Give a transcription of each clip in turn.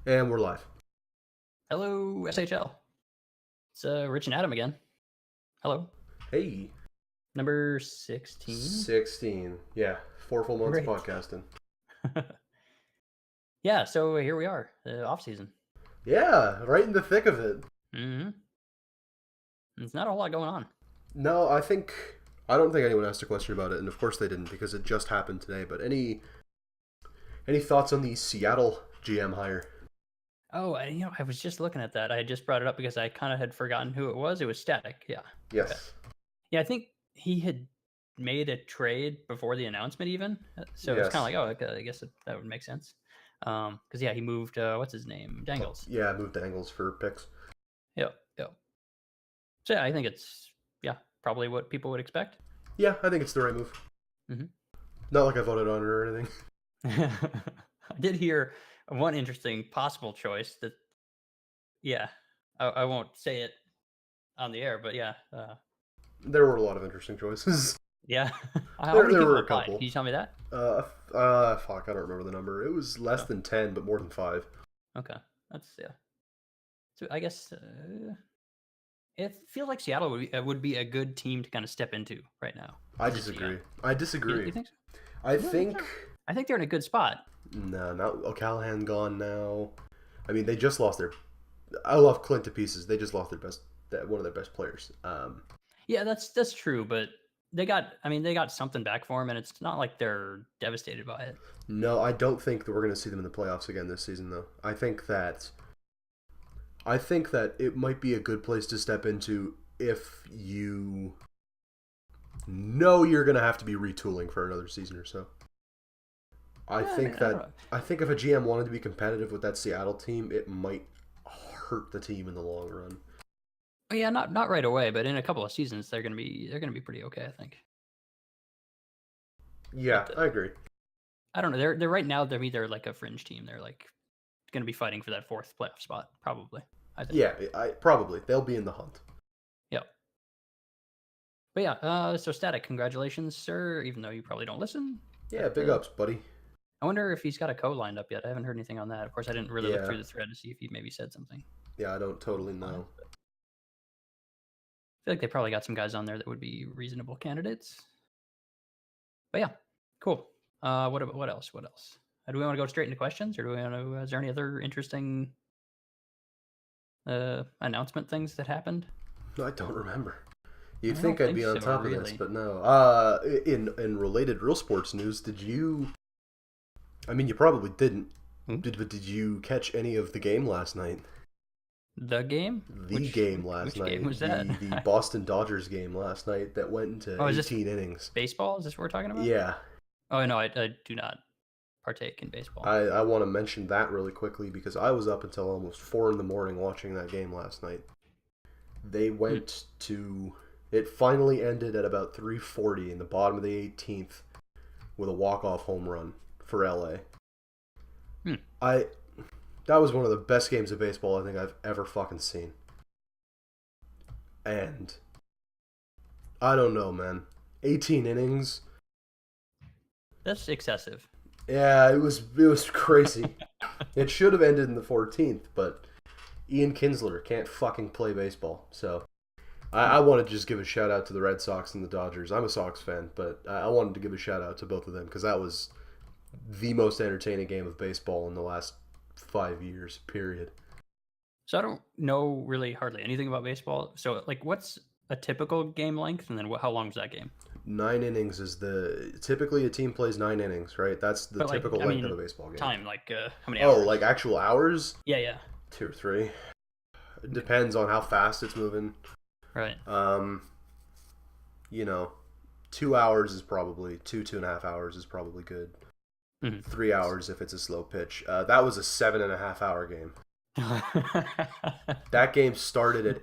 And we're live. Hello, SHL. It's Rich and Adam again. Hello. Hey, Number 16. 16. Yeah, 4 full months of Great. podcasting. Yeah, so here we are, off season. Yeah, right in the thick of it. Mm-hmm. There's not a whole lot going on. No, I don't think anyone asked a question about it, and of course they didn't because it just happened today. But any thoughts on the Seattle GM hire? Oh, I was just looking at that. I just brought it up because I kind of had forgotten who it was. It was Static. Yeah. Okay. Yes. Yeah, I think he had made a trade before the announcement even. So it's kind of Yes. like, oh, okay, I guess that would make sense. Because yeah, he moved. What's his name? Dangles. Yeah, I moved angles for picks. Yep. Yep. So yeah, I think it's probably what people would expect. Yeah, I think it's the right move. Mm-hmm. Not like I voted on it or anything. I did hear one interesting possible choice that, yeah, I won't say it on the air, but yeah, There were a lot of interesting choices. yeah. How There, many there people were a applied? Can couple. you tell me that? Fuck, I don't remember the number. It was less Oh, than 10, but more than 5. okay, that's yeah. So I guess it feels like Seattle would be a good team to kind of step into right now I as a GM. disagree. I You disagree. think so? I Really? think I think they're in a good spot. No, not O'Callahan gone now. I mean, they just lost their. I love Clint to pieces. They just lost one of their best players. Yeah, that's true, but they got something back for him, and it's not like they're devastated by it. No, I don't think that we're going to see them in the playoffs again this season, though. I think that it might be a good place to step into if you know you're going to have to be retooling for another season or so. I Yeah, I mean, think I don't that know. I think if a GM wanted to be competitive with that Seattle team, it might hurt the team in the long run. Oh, yeah, not right away, but in a couple of seasons, they're gonna be pretty okay, I think. Yeah, But I agree. I don't know. They're right now. They're either like a fringe team. They're like gonna be fighting for that fourth playoff spot, probably. I think. Yeah, I probably they'll be in the hunt. Yep. But yeah. So Static, congratulations, sir. Even though you probably don't listen, Yeah, but big ups, buddy. I wonder if he's got a co lined up yet. I haven't heard anything on that. Of course, I didn't really look Yeah, through the thread to see if he maybe said something yeah, I don't along totally those lines. know. But I feel like they probably got some guys on there that would be reasonable candidates. But yeah, cool. What else? What else? Do we want to go straight into questions, or do we want to? Is there any other interesting announcement things that happened? I don't remember. You'd I think don't I'd think be on so, top of this, really. but no. In related real sports news, did you? I mean, you probably didn't. Hmm? But did you catch any of the game last night? The game? The Which game which last which game was night, that? the Boston Dodgers game last night that went into Oh, is this 18 innings. baseball? Is this what we're talking about? Yeah, Oh no, I do not partake in baseball. I want to mention that really quickly because I was up until almost 4 in the morning watching that game last night. They Hmm. went to. It finally ended at about 3:40 in the bottom of the 18th with a walk-off home run for LA. Hmm. I That was one of the best games of baseball I think I've ever fucking seen. And I don't know, man. 18 innings. That's excessive. Yeah, it was crazy. It should have ended in the 14th, but Ian Kinsler can't fucking play baseball. So I Hmm. wanted to just give a shout out to the Red Sox and the Dodgers. I'm a Sox fan, but I wanted to give a shout out to both of them because that was the most entertaining game of baseball in the last 5 years. Period. So I don't know really hardly anything about baseball. So like, what's a typical game length, and then how long was that game? 9 innings is the typically a team plays 9 innings, right? That's the But like, typical I length of a mean, baseball game. time, like how many Oh, like hours? actual hours? Yeah, yeah. 2 or 3. It Okay. depends on how fast it's moving. Right. Um, you know, 2 hours is probably 2.5 hours is probably good. Mhm. 3 hours if it's a slow pitch. That was a 7.5 hour game. That game started at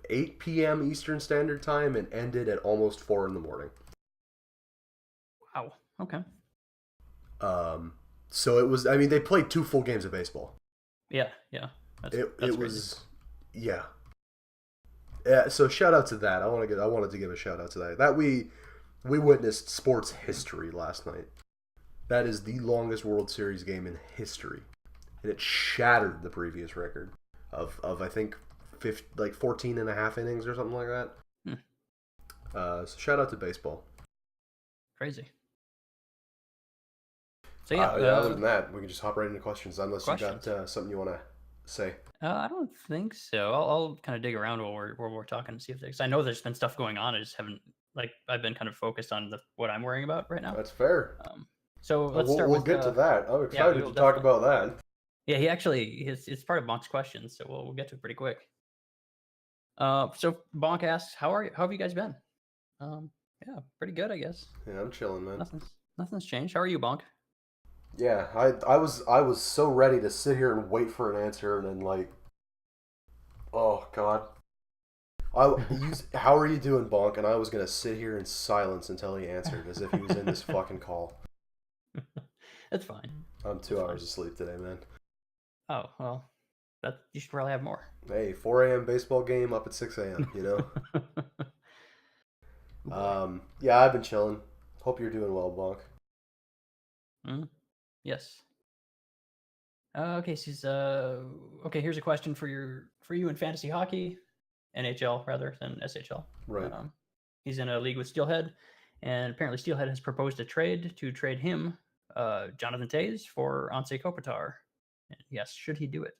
8 p.m. Eastern Standard Time and ended at almost 4 in the morning. Wow. Okay. Um, so it was. I mean, they played 2 full games of baseball. Yeah, yeah. That's It that's crazy. was, yeah. Yeah, so shout out to that. I wanted to give a shout out to that. We witnessed sports history last night. That is the longest World Series game in history. and it shattered the previous record of I think 14 and a half innings or something like that. So shout out to baseball. Crazy. So yeah. Other than that, we can just hop right into questions unless questions. you got something you want to say. I don't think so. I'll kind of dig around while we're talking and see if there's. I know there's been stuff going on. I just haven't I've been kind of focused on what I'm worrying about right now. That's fair. So let's start we'll with. get to that. I'm Yeah, excited to talk about that. Yeah, it's part of Bonk's questions, so we'll get to it pretty quick. So Bonk asks, how have you guys been? Yeah, pretty good, I guess. Yeah, I'm chilling, man. Nothing's changed. How are you, Bonk? Yeah, I was so ready to sit here and wait for an answer, and then like, oh god, how are you doing, Bonk? And I was gonna sit here in silence until he answered, as if he was in this fucking call. That's fine. I'm 2 hours of sleep today, man. Oh well, you should probably have more. Hey, 4 a.m. baseball game up at 6 a.m. You know. Yeah, I've been chilling. Hope you're doing well, Bonk. Yes. Okay, okay. Here's a question for you in fantasy hockey, NHL rather than SHL. Right. He's in a league with Steelhead, and apparently Steelhead has proposed a trade to trade him, Jonathan Toews, for Anze Kopitar. Yes, should he do it?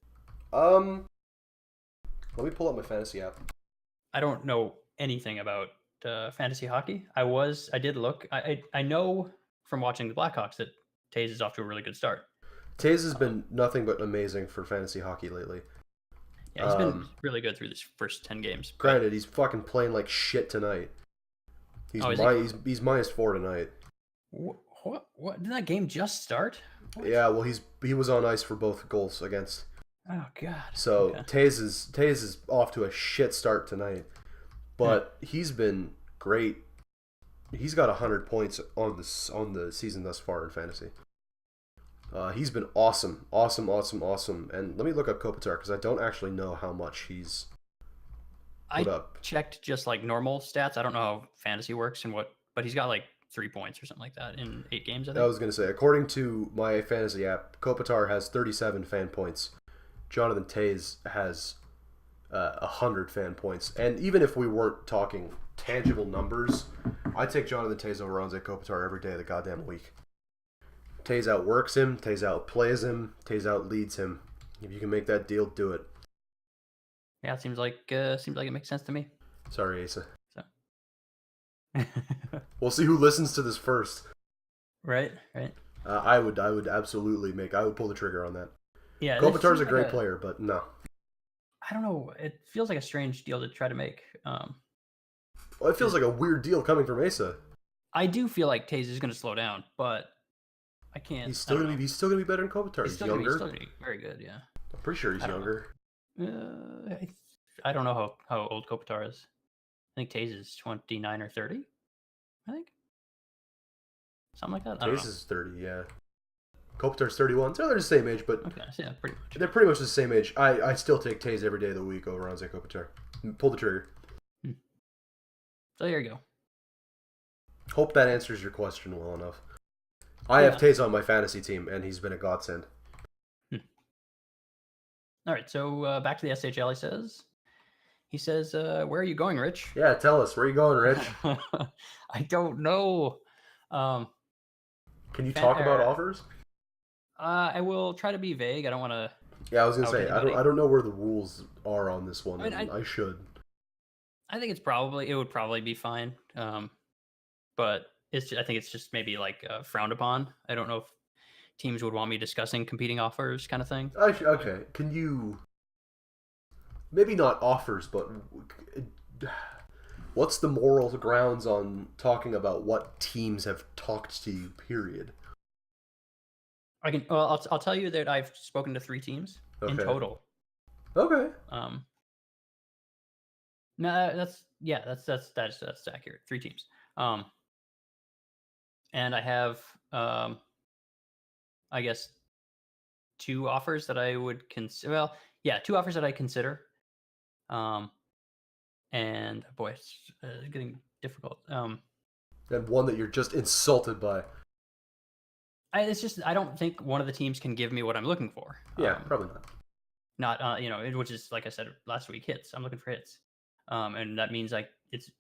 Let me pull up my fantasy app. I don't know anything about fantasy hockey. I did look. I know from watching the Blackhawks that Toews is off to a really good start. Toews has been nothing but amazing for fantasy hockey lately. Yeah, he's been really good through this first 10 games. Granted, he's fucking playing like shit tonight. He's -4 tonight. What? Did that game just start? What? Yeah, well, he was on ice for both goals against. Oh god. So okay. Toews is off to a shit start tonight, but he's been great. He's got 100 points on the season thus far in fantasy. He's been awesome. And let me look up Kopitar because I don't actually know how much he's put up. I checked just like normal stats. I don't know how fantasy works but he's got like 3 points or something like that in 8 games, I think. I was going to say, according to my fantasy app, Kopitar has 37 fan points. Jonathan Toews has 100 fan points. And even if we weren't talking tangible numbers, I'd take Jonathan Toews over Anze Kopitar every day of the goddamn week. Toews outworks him, Toews outplays him, Toews outleads him. If you can make that deal, do it. Yeah, it seems like it makes sense to me. Sorry, Asa. So. We'll see who listens to this first. Right. I would absolutely pull the trigger on that. Yeah, Kopitar's a great player, but no. I don't know. It feels like a strange deal to try to make. Well, it feels like a weird deal coming from Asa. I do feel like Toews is going to slow down, but I can't. He's still gonna be better than Kopitar. He's younger. He's still gonna be very good. Yeah. I'm pretty sure he's younger. I don't know how old Kopitar is. I think Toews is 29 or 30. I think something like that. Toews is 30. Yeah. Kopitar's 31. So they're the same age, but okay, yeah, pretty much. They're pretty much the same age. I still take Toews every day of the week over Anze Kopitar. Pull the trigger. So there you go. Hope that answers your question well enough. I have Toews on my fantasy team, and he's been a godsend. All right, so back to the SHL. He says, "Where are you going, Rich?" Yeah, tell us. Where are you going, Rich? I don't know. Can you talk about offers? I will try to be vague. I don't want to. Yeah, I was gonna say I don't know where the rules are on this one. I should. I think it would probably be fine. But I think it's just maybe like frowned upon. I don't know if teams would want me discussing competing offers, kind of thing. Okay, can you? Maybe not offers, but what's the moral grounds on talking about what teams have talked to you? Period. I'll tell you that I've spoken to 3 teams in total. Okay. No, that's accurate. 3 teams. And I have I guess 2 offers that I would consider. Well, yeah, 2 offers that I consider. And boy, it's getting difficult. And one that you're just insulted by. It's just I don't think one of the teams can give me what I'm looking for. Yeah, probably not. Not which is like I said last week, hits. I'm looking for hits, and that means like it's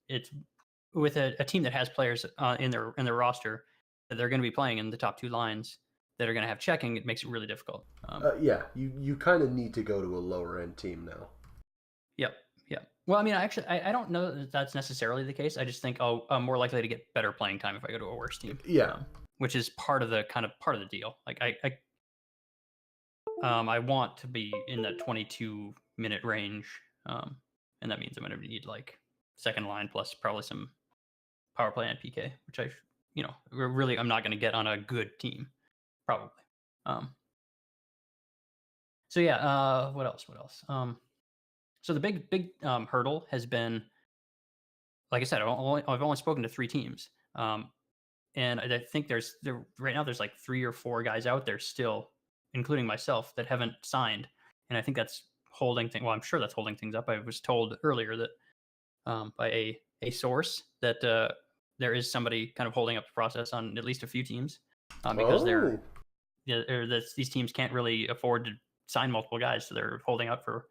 with a team that has players in their roster that they're going to be playing in the top two lines that are going to have checking. It makes it really difficult. Yeah, you kind of need to go to a lower end team now. Yep. Yep. Well, I mean, I don't know that that's necessarily the case. I just think I'm more likely to get better playing time if I go to a worse team. Yeah. Which is part of the deal. Like I want to be in that 22-minute range, and that means I'm going to need like second line plus probably some power play and PK, which really I'm not going to get on a good team, probably. So yeah, what else? So the big hurdle has been, like I said, I've only spoken to 3 teams, and I think right now there's like 3 or 4 guys out there still, including myself, that haven't signed, and I think that's holding things. Well, I'm sure that's holding things up. I was told earlier that by a source that there is somebody kind of holding up the process on at least a few teams because these teams can't really afford to sign multiple guys, so they're holding out for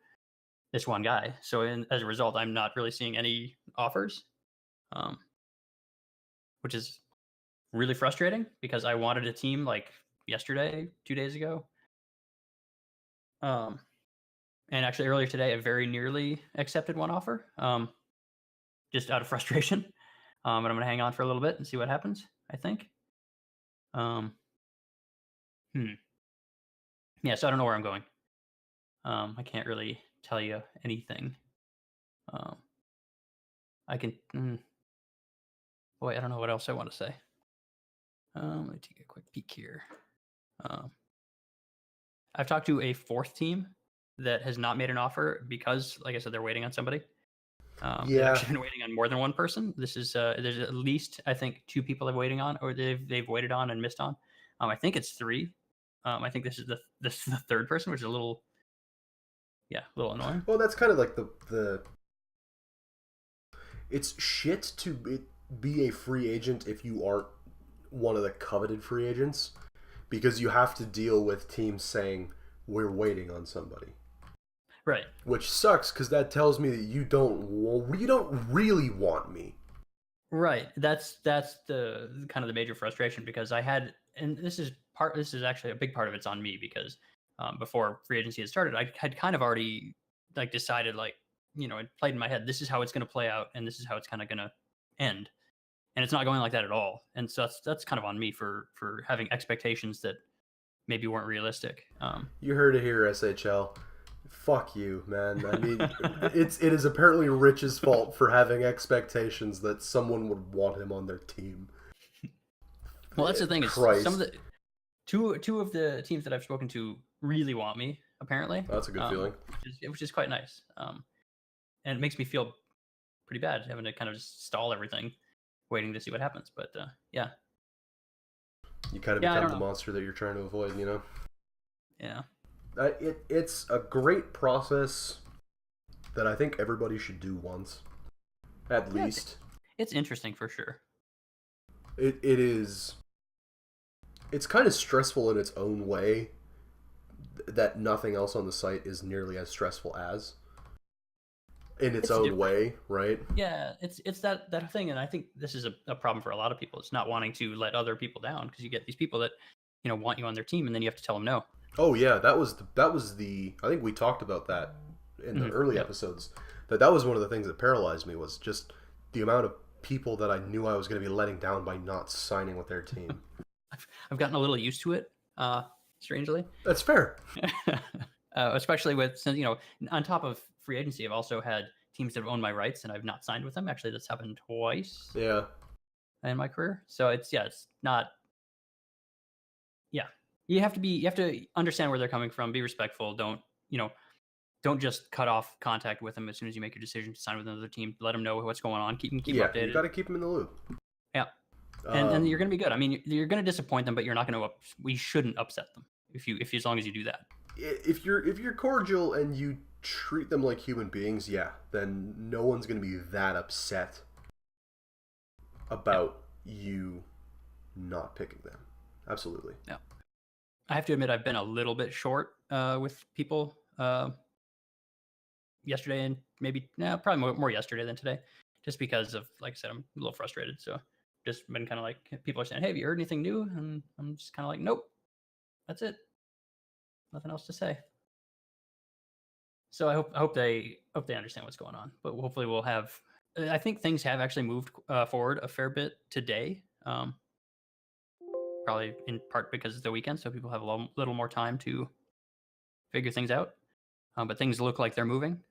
this one guy. So as a result, I'm not really seeing any offers, which is really frustrating because I wanted a team like yesterday, 2 days ago. And actually earlier today, I very nearly accepted one offer, just out of frustration. But I'm going to hang on for a little bit and see what happens, I think. Yeah, so I don't know where I'm going. I can't really tell you anything. I can... Boy, I don't know what else I want to say. Let me take a quick peek here. I've talked to a 4th team that has not made an offer because, like I said, they're waiting on somebody. They've actually been waiting on more than one person. This is there's at least, I think, 2 people they're waiting on, or they've waited on and missed on. I think it's 3. I think this is the 3rd person, which is a little annoying. Well, that's kind of like the it's shit to be a free agent if you aren't one of the coveted free agents, because you have to deal with teams saying we're waiting on somebody. Right. Which sucks because that tells me that you don't really want me. Right. That's the kind of the major frustration, because I had, and this is actually a big part of it's on me, because before free agency had started, I had kind of already like decided, like, it played in my head, this is how it's going to play out and this is how it's kind of going to end. And it's not going like that at all. And so that's kind of on me for having expectations that maybe weren't realistic. You heard it here, SHL. Fuck you, man. I mean, it is apparently Rich's fault for having expectations that someone would want him on their team. Well, that's the thing. Is Christ. some of the two of the teams that I've spoken to really want me, apparently. That's a good feeling. Which is quite nice. And it makes me feel pretty bad having to kind of just stall everything, waiting to see what happens. But yeah. You kind of become the monster that you're trying to avoid, Yeah. It's a great process that I think everybody should do once, at least. It's interesting for sure. It is. It's kind of stressful in its own way, that nothing else on the site is nearly as stressful as. In its own way, right? Yeah, it's that thing, and I think this is a problem for a lot of people. It's not wanting to let other people down, because you get these people that want you on their team, and then you have to tell them no. Oh yeah, that was the I think we talked about that in the early episodes. That was one of the things that paralyzed me, was just the amount of people that I knew I was going to be letting down by not signing with their team. I've gotten a little used to it, strangely. That's fair. Especially since on top of free agency, I've also had teams that have owned my rights and I've not signed with them. Actually, that's happened twice. Yeah. In my career, so it's not. Yeah, you have to understand where they're coming from. Be respectful. Don't just cut off contact with them as soon as you make your decision to sign with another team. Let them know what's going on. Keep them updated. You got to keep them in the loop. Yeah, and you're going to be good. I mean, you're going to disappoint them, but you're not going to. We shouldn't upset them if as long as you do that. If you're cordial and you treat them like human beings, then no one's going to be that upset about you not picking them. Absolutely. Yeah. I have to admit, I've been a little bit short with people yesterday and probably more yesterday than today, just because of, like I said, I'm a little frustrated. So just been kind of like, people are saying, "Hey, have you heard anything new?" And I'm just kind of like, "Nope, that's it. Nothing else to say." So I hope they understand what's going on. But hopefully we'll have. I think things have actually moved forward a fair bit today. Probably in part because it's the weekend, so people have a little more time to figure things out. But things look like they're moving,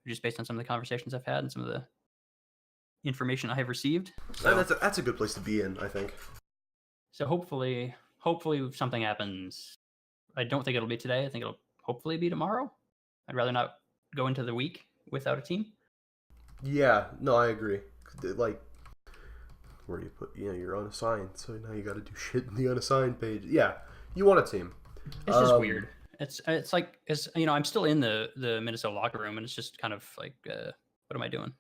just based on some of the conversations I've had and some of the information I have received. So That's a good place to be in, I think. So hopefully something happens. I don't think it'll be today. I think it'll hopefully be tomorrow. I'd rather not go into the week without a team. Yeah, no, I agree. Like, where you put, you're unassigned, so now you got to do shit in the unassigned page. Yeah, you want a team. It's just weird. It's like, I'm still in the Minnesota locker room, and it's just kind of like, what am I doing?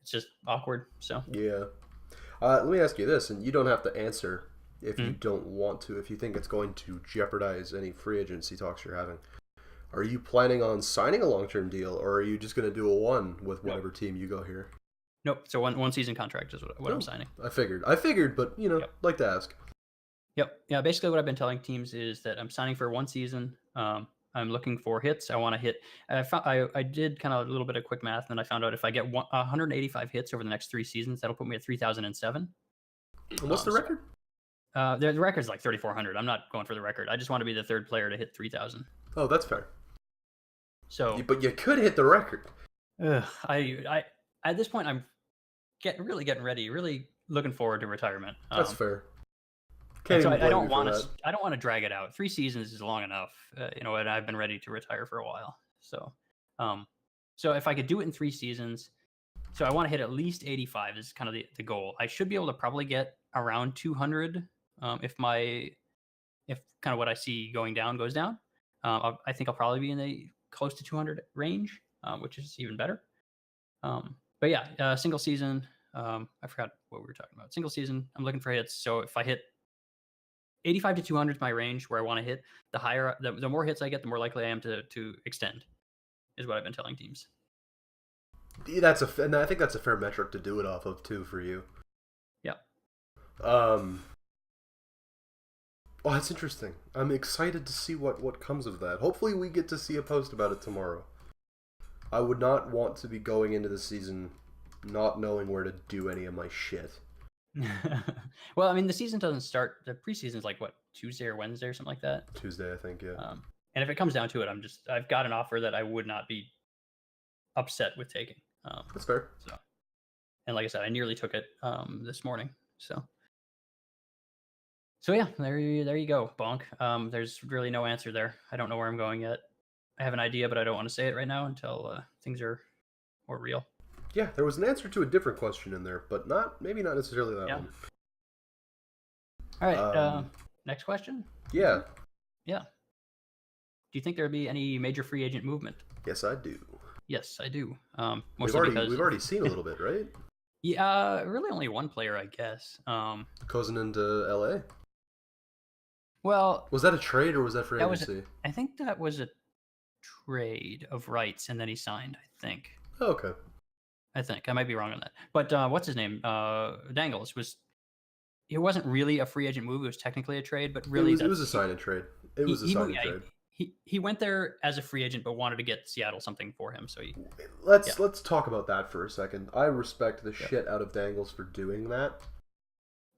It's just awkward. So yeah. Let me ask you this, and you don't have to answer if you don't want to. If you think it's going to jeopardize any free agency talks you're having, are you planning on signing a long-term deal, or are you just going to do a one with whatever team you go here? Nope. So one season contract is what I'm signing. I figured, but like to ask. Yep. Yeah. Basically, what I've been telling teams is that I'm signing for one season. I'm looking for hits. I want to hit. I did kind of a little bit of quick math, and I found out if I get 185 hits over the next 3 seasons, that'll put me at 3,007. And what's the record? The record's like 3,400. I'm not going for the record. I just want to be the third player to hit 3,000. Oh, that's fair. So, but you could hit the record. I at this point, I'm really getting ready. Really looking forward to retirement. That's fair. So I don't want to drag it out. 3 seasons is long enough. And I've been ready to retire for a while. So, so if I could do it in 3 seasons, so I want to hit at least 85 is kind of the goal. I should be able to probably get around 200 if kind of what I see going down goes down. I think I'll probably be in the close to 200 range, which is even better. But yeah, single season. I forgot what we were talking about. Single season. I'm looking for hits. So if I hit 85 to 200 is my range where I want to hit. The higher, the more hits I get, the more likely I am to extend. Is what I've been telling teams. And I think that's a fair metric to do it off of too for you. Yeah. Oh, that's interesting. I'm excited to see what comes of that. Hopefully we get to see a post about it tomorrow. I would not want to be going into the season not knowing where to do any of my shit. Well, I mean, the season doesn't start. The preseason's like what, Tuesday or Wednesday or something like that. Tuesday, I think. Yeah. And if it comes down to it, I've got an offer that I would not be upset with taking. That's fair. So, and like I said, I nearly took it this morning. So yeah, there you go, Bonk. There's really no answer there. I don't know where I'm going yet. I have an idea, but I don't want to say it right now until things are more real. Yeah, there was an answer to a different question in there, but maybe not necessarily that one. All right, next question. Yeah. Yeah. Do you think there would be any major free agent movement? Yes, I do. Yes, I do. We've already seen a little bit, right? Yeah, really only one player, I guess. Cousin to LA. Well, was that a trade or was that free agency? I think that was a trade of rights, and then he signed. I think. Oh, okay. I think I might be wrong on that, but what's his name? Dangles it wasn't really a free agent move. It was technically a trade, but really it was a sign and trade. It was a sign and trade. He went there as a free agent, but wanted to get Seattle something for him. So let's talk about that for a second. I respect the shit out of Dangles for doing that.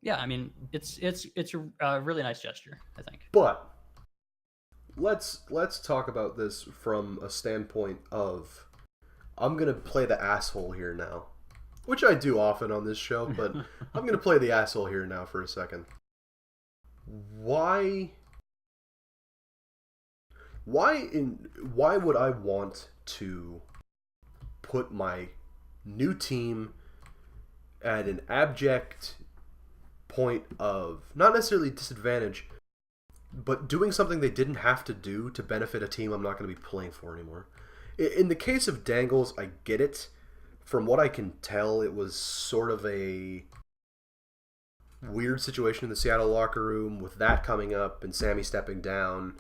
Yeah, I mean it's a really nice gesture, I think. But let's talk about this from a standpoint of, I'm gonna play the asshole here now, which I do often on this show, but I'm gonna play the asshole here now for a second. Why would I want to put my new team at an abject point of not necessarily disadvantage, but doing something they didn't have to do to benefit a team I'm not going to be playing for anymore? In the case of Dangles, I get it. From what I can tell, it was sort of a weird situation in the Seattle locker room with that coming up and Sammy stepping down,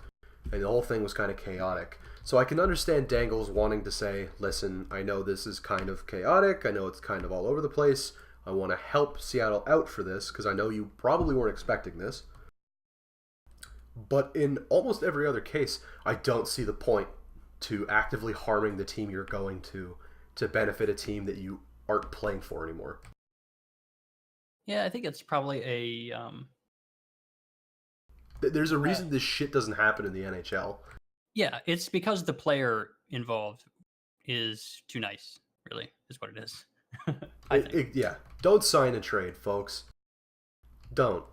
and the whole thing was kind of chaotic. So I can understand Dangles wanting to say, listen, I know this is kind of chaotic. I know it's kind of all over the place. I want to help Seattle out for this because I know you probably weren't expecting this. But in almost every other case, I don't see the point to actively harming the team you're going to benefit a team that you aren't playing for anymore. Yeah, I think it's probably a... There's a reason this shit doesn't happen in the NHL. Yeah, it's because the player involved is too nice, really, is what it is. I think. Yeah. Don't sign a trade, folks. Don't.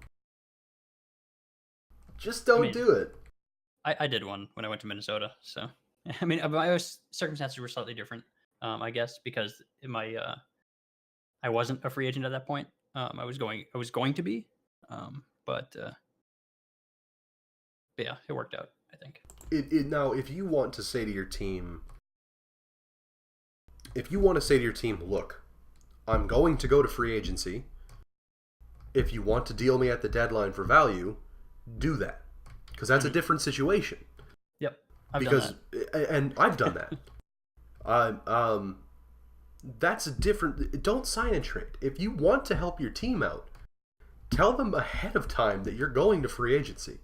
Just don't do it. I did one when I went to Minnesota, so I mean, my circumstances were slightly different, I guess, because I wasn't a free agent at that point. I was going to be, but yeah, it worked out, I think. Now, if you want to say to your team, look, I'm going to go to free agency. If you want to deal me at the deadline for value, do that. Because that's a different situation. Yep. I've done that. And I've done that. That's a different... Don't sign a trade. If you want to help your team out, tell them ahead of time that you're going to free agency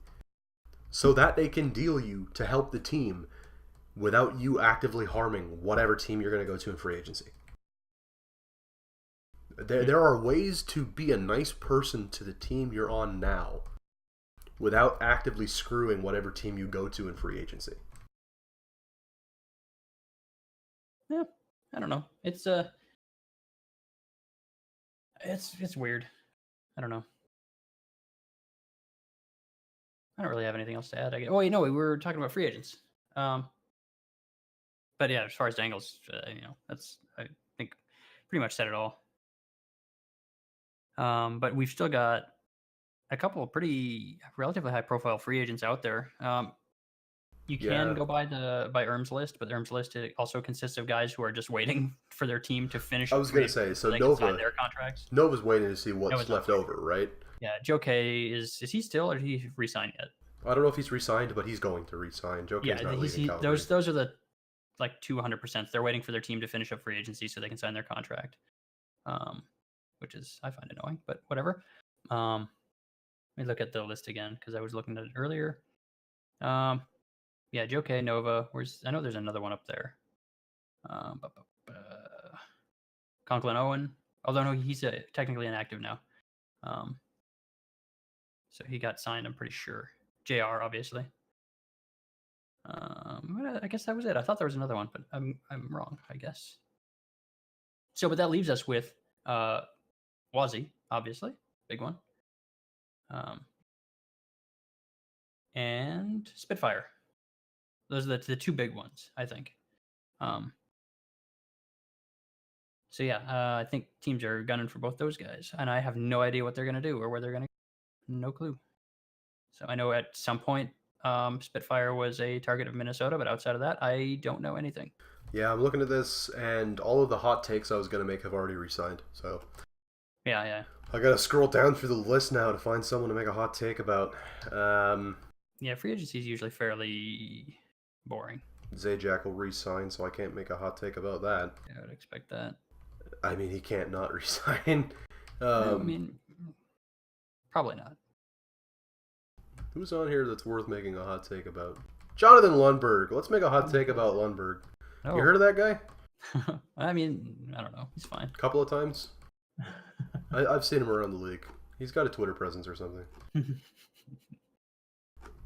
so that they can deal you to help the team without you actively harming whatever team you're going to go to in free agency. There are ways to be a nice person to the team you're on now without actively screwing whatever team you go to in free agency. Yeah, I don't know. It's weird. I don't know. I don't really have anything else to add. Oh, we were talking about free agents. But yeah, as far as Dangles, that's, I think, pretty much said it all. But we've still got a couple of pretty relatively high-profile free agents out there. You can go by Erm's list, but the Erm's list also consists of guys who are just waiting for their team to finish. I was going to say, so they can sign their contracts. Nova's waiting to see what's left over, right? Yeah, Joe K is he still, or did he re-sign yet? I don't know if he's re-signed, but he's going to re-sign. Joe K's not leaving Calgary. Those are the 200%. They're waiting for their team to finish up free agency so they can sign their contract. Which is, I find annoying, but whatever. Let me look at the list again because I was looking at it earlier. Yeah, Joe K, Nova. I know there's another one up there. Conklin Owen. Although no, he's technically inactive now. So he got signed, I'm pretty sure. JR, obviously. I guess that was it. I thought there was another one, but I'm wrong, I guess. So, but that leaves us with Wazzy, obviously, big one. And Spitfire. Those are the two big ones, I think. So yeah, I think teams are gunning for both those guys, and I have no idea what they're going to do or where they're going to. No clue. So I know at some point Spitfire was a target of Minnesota, but outside of that, I don't know anything. Yeah, I'm looking at this, and all of the hot takes I was going to make have already resigned. So yeah. I got to scroll down through the list now to find someone to make a hot take about. Yeah, free agency is usually fairly boring. Zajac will resign, so I can't make a hot take about that. Yeah, I would expect that. I mean, he can't not resign. I mean, probably not. Who's on here that's worth making a hot take about? Jonathan Lundberg. Let's make a hot take about Lundberg. Oh. You heard of that guy? I mean, I don't know. He's fine. A couple of times. I've seen him around the league. He's got a Twitter presence or something.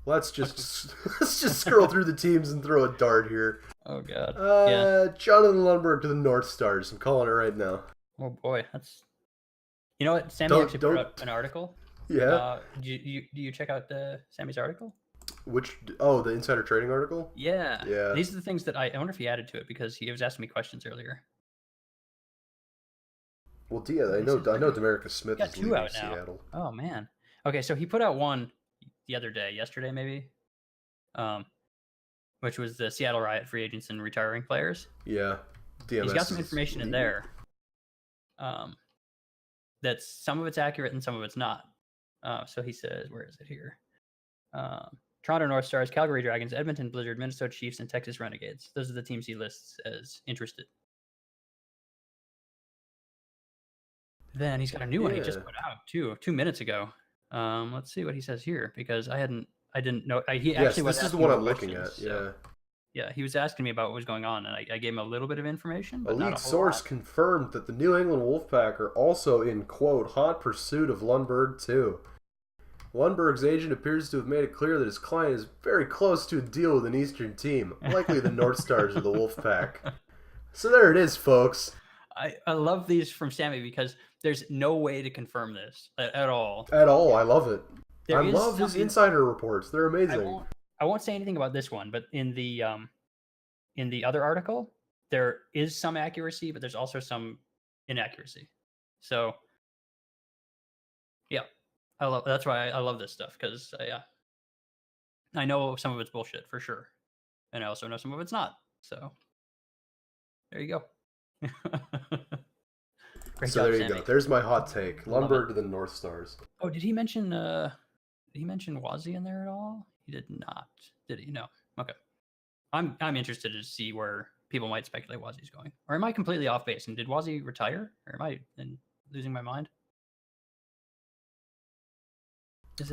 Let's just scroll through the teams and throw a dart here. Oh god. Yeah. Jonathan Lundberg to the North Stars. I'm calling it right now. Oh boy, that's. You know what? Sammy actually put up an article. Yeah. Do you check out Sammy's article? Which? Oh, the insider trading article. Yeah. Yeah. These are the things that I wonder if he added to it because he was asking me questions earlier. Well, I know Demarcus Smith is leaving out Seattle. Now. Oh man. Okay, so he put out one the other day, yesterday maybe, which was the Seattle Riot free agents and retiring players. Yeah. DMS He's got some information in there. that some of it's accurate and some of it's not. So he says, where is it here? Toronto North Stars, Calgary Dragons, Edmonton Blizzard, Minnesota Chiefs, and Texas Renegades. Those are the teams he lists as interested. Then he's got a new one he just put out 2 minutes ago. Let's see what he says here, because I didn't know. He actually was. This is the one I'm looking at. Yeah. Yeah, he was asking me about what was going on, and I gave him a little bit of information. But a not lead a whole source lot. confirmed that the New England Wolfpack are also in, quote, hot pursuit of Lundberg, too. Lundberg's agent appears to have made it clear that his client is very close to a deal with an Eastern team, likely the North Stars or the Wolfpack. So there it is, folks. I love these from Sammy because there's no way to confirm this at all. At all. I love it. There I love his insider reports. They're amazing. I won't say anything about this one, but in the other article, there is some accuracy, but there's also some inaccuracy. So, yeah, that's why I love this stuff, because I know some of it's bullshit for sure, and I also know some of it's not. So, there you go. Great so job, there you Sammy. go. There's my hot take. Lundberg to the North Stars. Oh, did he mention Wazzy in there at all? He did not. Did he? No. Okay. I'm interested to see where people might speculate Wazzy's going. Or am I completely off base? And did Wazzy retire? Or am I losing my mind?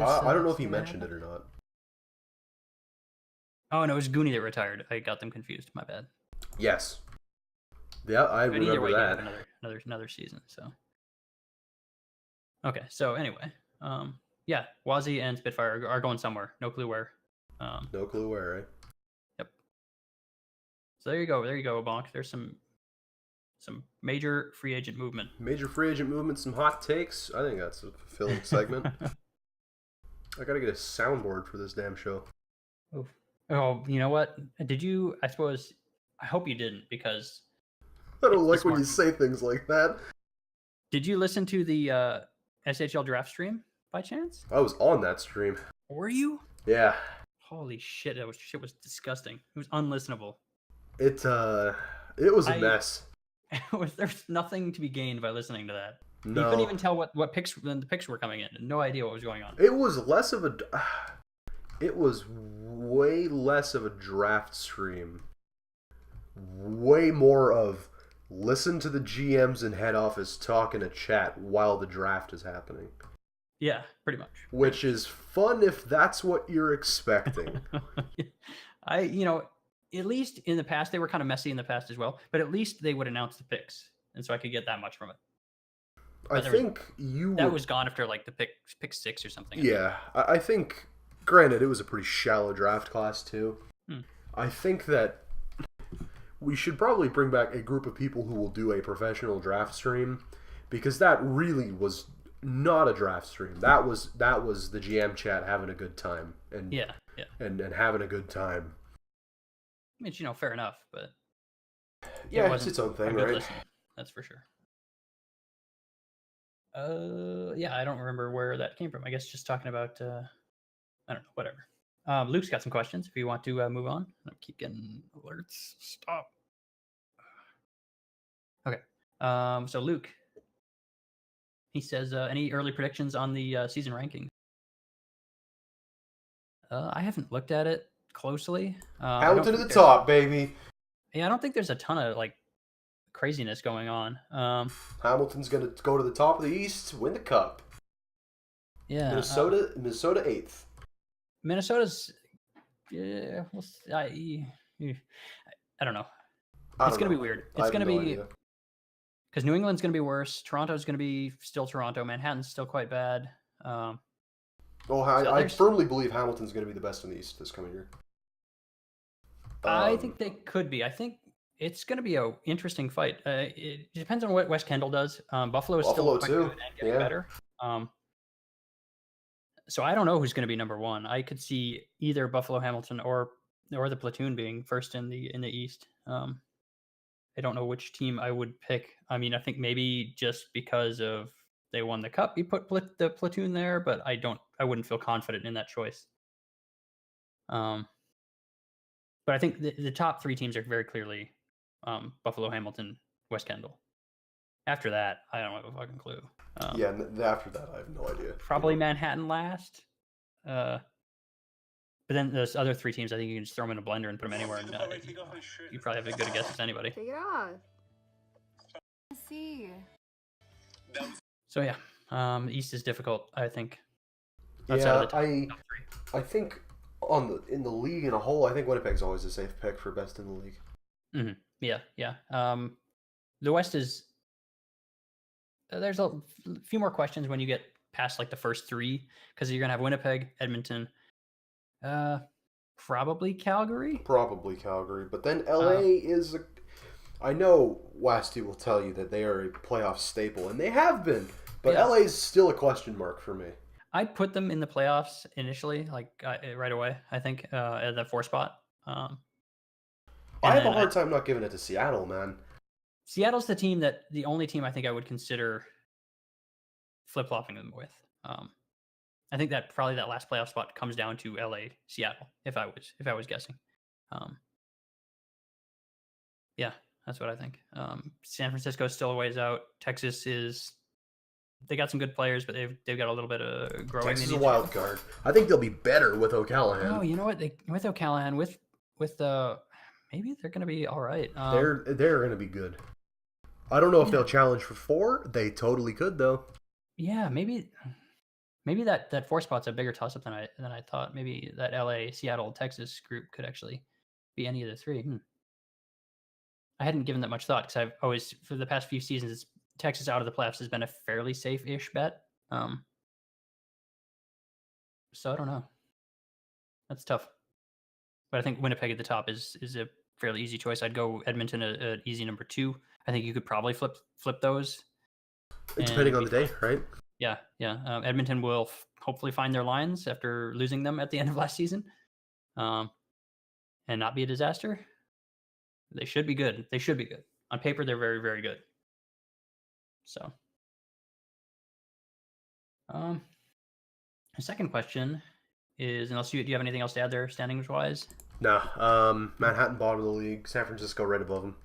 I don't know if he mentioned it or not. Oh, no, it was Goonie that retired. I got them confused. My bad. Yes. Yeah, I remember that. Another season. So. Okay. So anyway, yeah, Wazzy and Spitfire are going somewhere. No clue where. No clue where, right? Yep. So there you go, Bonk. There's some major free agent movement. Major free agent movement, some hot takes. I think that's a fulfilling segment. I gotta get a soundboard for this damn show. Oh, you know what? Did you? I hope you didn't, because I don't like when you say things like that. Did you listen to the SHL draft stream by chance? I was on that stream. Were you? Yeah. Holy shit! Shit was disgusting. It was unlistenable. It was a mess. There's nothing to be gained by listening to that. No. You couldn't even tell what picks the picks were coming in. No idea what was going on. It was less of a. It was way less of a draft stream. Way more of listen to the GMs and head office talk in a chat while the draft is happening. Yeah, pretty much. Which is fun if that's what you're expecting. At least in the past, they were kind of messy in the past as well, but at least they would announce the picks, and so I could get that much from it. That was gone after like the pick 6 or something. Yeah, I think. Granted, it was a pretty shallow draft class too. I think that we should probably bring back a group of people who will do a professional draft stream, because that really was not a draft stream. That was the GM chat having a good time and and having a good time. Which, fair enough, but yeah, it's its own thing, right? Listen. That's for sure. Yeah, I don't remember where that came from. I guess just talking about I don't know, whatever. Luke's got some questions if you want to move on. I keep getting alerts. Stop. Okay. So Luke, he says, any early predictions on the season rankings? I haven't looked at it closely. Hamilton to the top, baby. Yeah, I don't think there's a ton of like craziness going on. Hamilton's gonna go to the top of the East, win the Cup. Yeah. Minnesota 8th. Minnesota's. Yeah, I don't know. It's gonna be weird. It's gonna be because New England's gonna be worse. Toronto's gonna be still Toronto. Manhattan's still quite bad. I firmly believe Hamilton's going to be the best in the East this coming year. I think they could be. I think it's going to be an interesting fight. It depends on what Wes Kendall does. Buffalo is still quite good and getting better. So I don't know who's going to be number one. I could see either Buffalo, Hamilton, or the platoon being first in the East. I don't know which team I would pick. I mean, I think maybe just because of they won the Cup, you put the platoon there, but I wouldn't feel confident in that choice. But I think the top 3 teams are very clearly Buffalo, Hamilton, West Kendall. After that, I don't have a fucking clue. Yeah, and after that, I have no idea. Probably Manhattan last. But then those other three teams, I think you can just throw them in a blender and put them anywhere, and you probably have as good a guess as anybody. Take it off. Let's see. So yeah, East is difficult, I think. Yeah, I think in the league in a whole, I think Winnipeg's always a safe pick for best in the league. Mm-hmm. Yeah. The West is. There's a few more questions when you get past like the first three, because you're gonna have Winnipeg, Edmonton, probably Calgary. But then LA is I know Westy will tell you that they are a playoff staple, and they have been, but LA is still a question mark for me. I'd put them in the playoffs initially, like right away. I think at the 4 spot. I have a hard time not giving it to Seattle, man. Seattle's the only team I think I would consider flip-flopping them with. I think that probably that last playoff spot comes down to LA, Seattle, if I was guessing. Yeah, that's what I think. San Francisco's still a ways out. Texas they got some good players, but they've got a little bit of growing. Texas is a wild card. I think they'll be better with O'Callahan. Oh, you know what? With O'Callahan, with maybe they're going to be all right. They're going to be good. I don't know if they'll challenge for 4. They totally could, though. Yeah, maybe that 4 spot's a bigger toss-up than I thought. Maybe that LA, Seattle, Texas group could actually be any of the 3. I hadn't given that much thought because I've always, for the past few seasons, Texas out of the playoffs has been a fairly safe-ish bet. So I don't know. That's tough. But I think Winnipeg at the top is a fairly easy choice. I'd go Edmonton at easy number 2. I think you could probably flip those. Depending on the day, right? Yeah. Edmonton will hopefully find their lines after losing them at the end of last season, and not be a disaster. They should be good. On paper, they're very, very good. So, the second question is, unless do you have anything else to add there, standings wise? No. Manhattan bottom of the league. San Francisco right above them.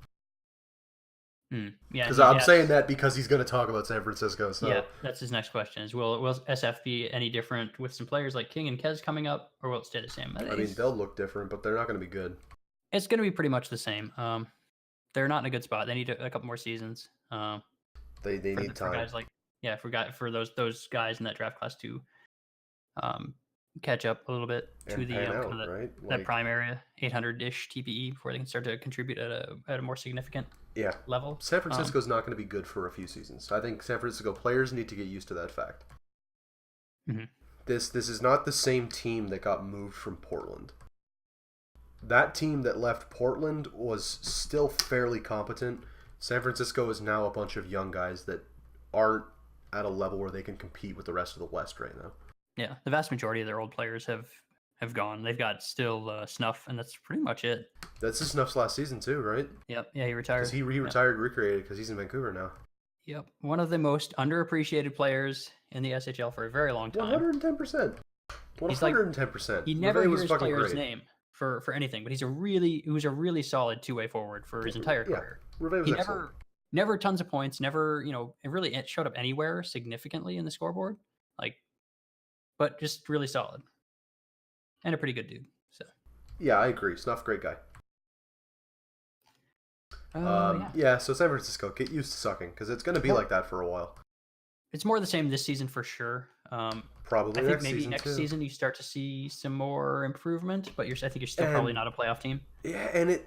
Yeah, because I'm saying that because he's going to talk about San Francisco. So yeah, that's his next question: is will SF be any different with some players like King and Kez coming up, or will it stay the same? I mean, they'll look different, but they're not going to be good. It's going to be pretty much the same. They're not in a good spot. They need a couple more seasons. They need time. For guys for those guys in that draft class to catch up a little bit to the that prime area, 800-ish TPE, before they can start to contribute at a more significant level. San Francisco's not going to be good for a few seasons. I think San Francisco players need to get used to that fact. Mm-hmm. This is not the same team that got moved from Portland. That team that left Portland was still fairly competent. San Francisco is now a bunch of young guys that aren't at a level where they can compete with the rest of the West right now. Yeah, the vast majority of their old players have gone. They've got still Snuff, and that's pretty much it. That's his Snuff's last season too, right? Yep. Yeah, he retired. He retired, recreated because he's in Vancouver now. Yep, one of the most underappreciated players in the SHL for a very long time. 110%. 110%. You never hear his player's name for anything, but he was a really solid two-way forward for his entire career. He never tons of points, never, it showed up anywhere significantly in the scoreboard. But just really solid. And a pretty good dude. So yeah, I agree. Snuff, great guy. So San Francisco, get used to sucking, because it's going to be like that for a while. It's more the same this season for sure. Probably I think maybe next season you start to see some more improvement, but I think you're still probably not a playoff team. Yeah, and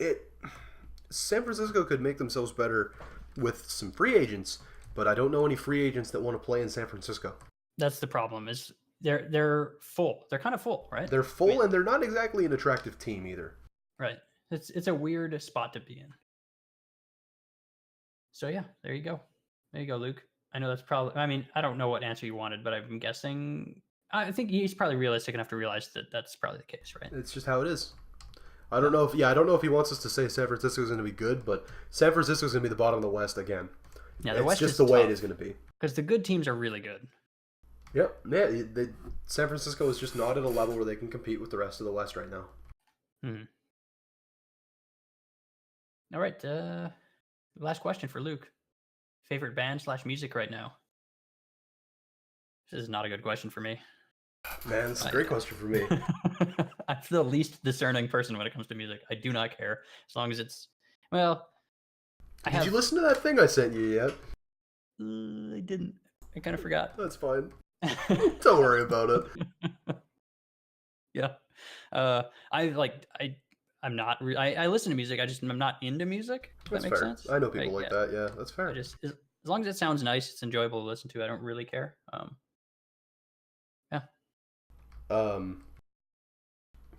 San Francisco could make themselves better with some free agents, but I don't know any free agents that want to play in San Francisco. That's the problem. Is they're full. They're kind of full, right? They're full, and they're not exactly an attractive team either. Right. It's a weird spot to be in. So yeah, there you go. There you go, Luke. I know that's probably. I mean, I don't know what answer you wanted, but I'm guessing. I think he's probably realistic enough to realize that that's probably the case, right? It's just how it is. I don't know if he wants us to say San Francisco is going to be good, but San Francisco is going to be the bottom of the West again. Yeah, the West is just the way it is going to be. Because the good teams are really good. Yep. Yeah. San Francisco is just not at a level where they can compete with the rest of the West right now. Hmm. All right. Last question for Luke. Favorite band / music right now? This is not a good question for me. Man, it's a great question for me. I'm the least discerning person when it comes to music. I do not care as long as it's well. Did you listen to that thing I sent you yet? I didn't. I kind of forgot. That's fine. Don't worry about it. Yeah. I'm not. I listen to music. I'm not into music. If That's that makes fair. sense. I know people like that. Yeah, that's fair. As long as it sounds nice, it's enjoyable to listen to. I don't really care. Yeah.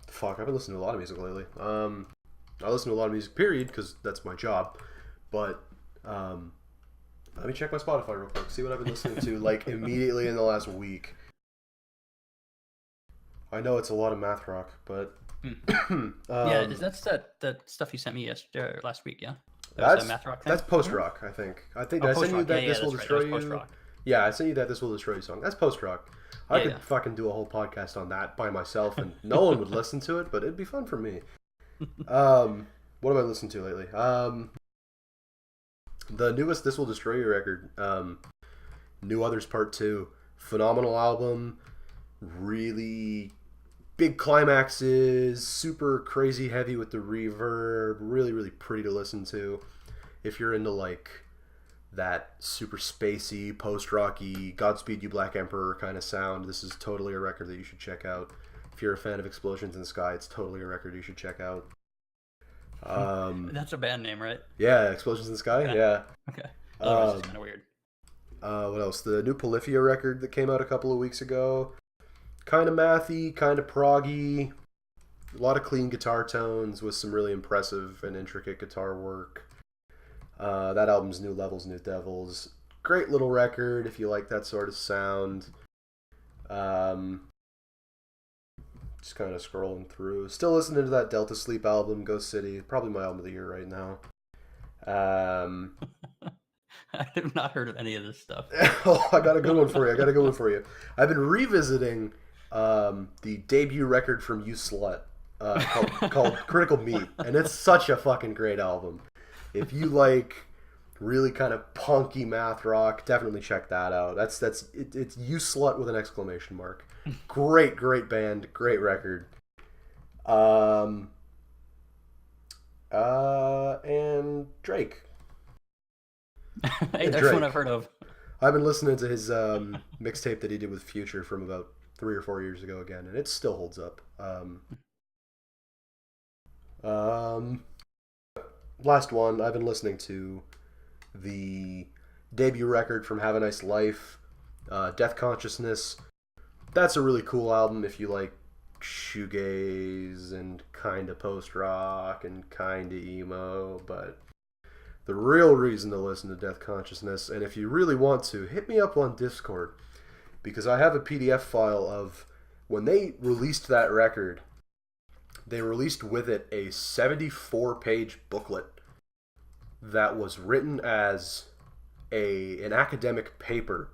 Fuck, I've been listening to a lot of music lately. I listen to a lot of music, period, because that's my job. But let me check my Spotify real quick. See what I've been listening to like immediately in the last week. I know it's a lot of math rock, but yeah, that's that stuff you sent me last week. Yeah, that's math rock thing? That's post rock. I think I sent you that This Will Destroy You. Yeah, I sent you that This Will Destroy You song. That's post rock. I could fucking do a whole podcast on that by myself, and no one would listen to it, but it'd be fun for me. What have I listened to lately? The newest This Will Destroy You record, New Others Part 2. Phenomenal album. Really big climaxes. Super crazy heavy with the reverb. Really, really pretty to listen to. If you're into like that super spacey, post-rocky, Godspeed You Black Emperor kind of sound, this is totally a record that you should check out. If you're a fan of Explosions in the Sky, it's totally a record you should check out. That's a band name, right? Yeah, Explosions in the Sky. Okay. Yeah. Okay. Otherwise, it's kind of weird. What else? The new Polyphia record that came out a couple of weeks ago. Kind of mathy, kind of proggy. A lot of clean guitar tones with some really impressive and intricate guitar work. That album's New Levels, New Devils. Great little record if you like that sort of sound. Just kind of scrolling through. Still listening to that Delta Sleep album, Ghost City. Probably my album of the year right now. I have not heard of any of this stuff. Oh, I got a good one for you. I've been revisiting the debut record from You Slut called Critical Meat, and it's such a fucking great album. If you like really kind of punky math rock, definitely check that out. It's You Slut with an exclamation mark. Great band, great record. And Drake. Hey, that's one I've heard of. I've been listening to his mixtape that he did with Future from about 3 or 4 years ago again, and it still holds up. Last one, I've been listening to the debut record from Have a Nice Life, Death Consciousness. That's a really cool album if you like shoegaze and kind of post-rock and kind of emo, but the real reason to listen to Death Consciousness, and if you really want to, hit me up on Discord, because I have a PDF file of when they released that record. They released with it a 74-page booklet that was written as an academic paper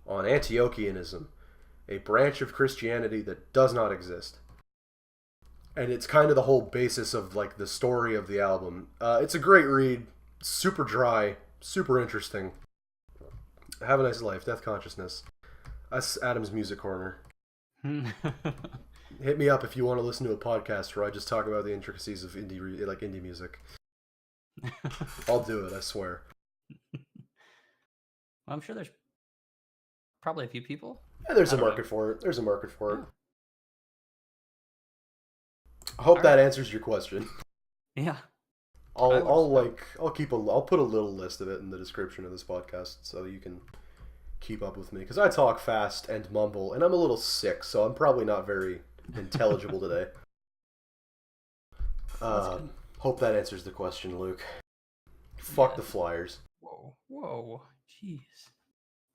on Antiochianism, a branch of Christianity that does not exist. And it's kind of the whole basis of like the story of the album. It's a great read, super dry, super interesting. Have a Nice Life, Death Consciousness. That's Adam's Music Corner. Hit me up if you want to listen to a podcast where I just talk about the intricacies of indie music. I'll do it, I swear. Well, I'm sure there's probably a few people. Yeah, there's a market for it. I hope that answers your question. Yeah. I'll put a little list of it in the description of this podcast so you can keep up with me, because I talk fast and mumble, and I'm a little sick, so I'm probably not very intelligible today. Hope that answers the question, Luke. Fuck the Flyers. Whoa, jeez,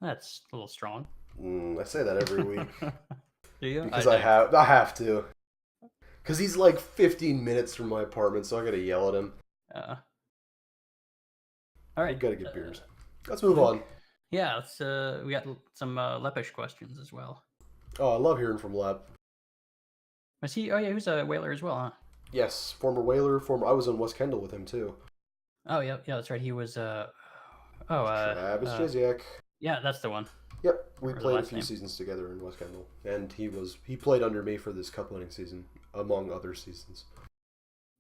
that's a little strong. I say that every week. Do you? Because I have to. Because he's like 15 minutes from my apartment, so I gotta yell at him. All right. I gotta get beers. Let's move on. Yeah, we got some Lepish questions as well. Oh, I love hearing from Lep. Was he? Oh yeah, he was a Whaler as well, huh? Yes, former Whaler. I was in West Kendall with him too. Oh yeah, that's right. He was Oh, Travis Jizyak. yeah, that's the one. Yep, we Or the played a last few name. seasons together in West Kendall, and he played under me for this cup-winning season, among other seasons.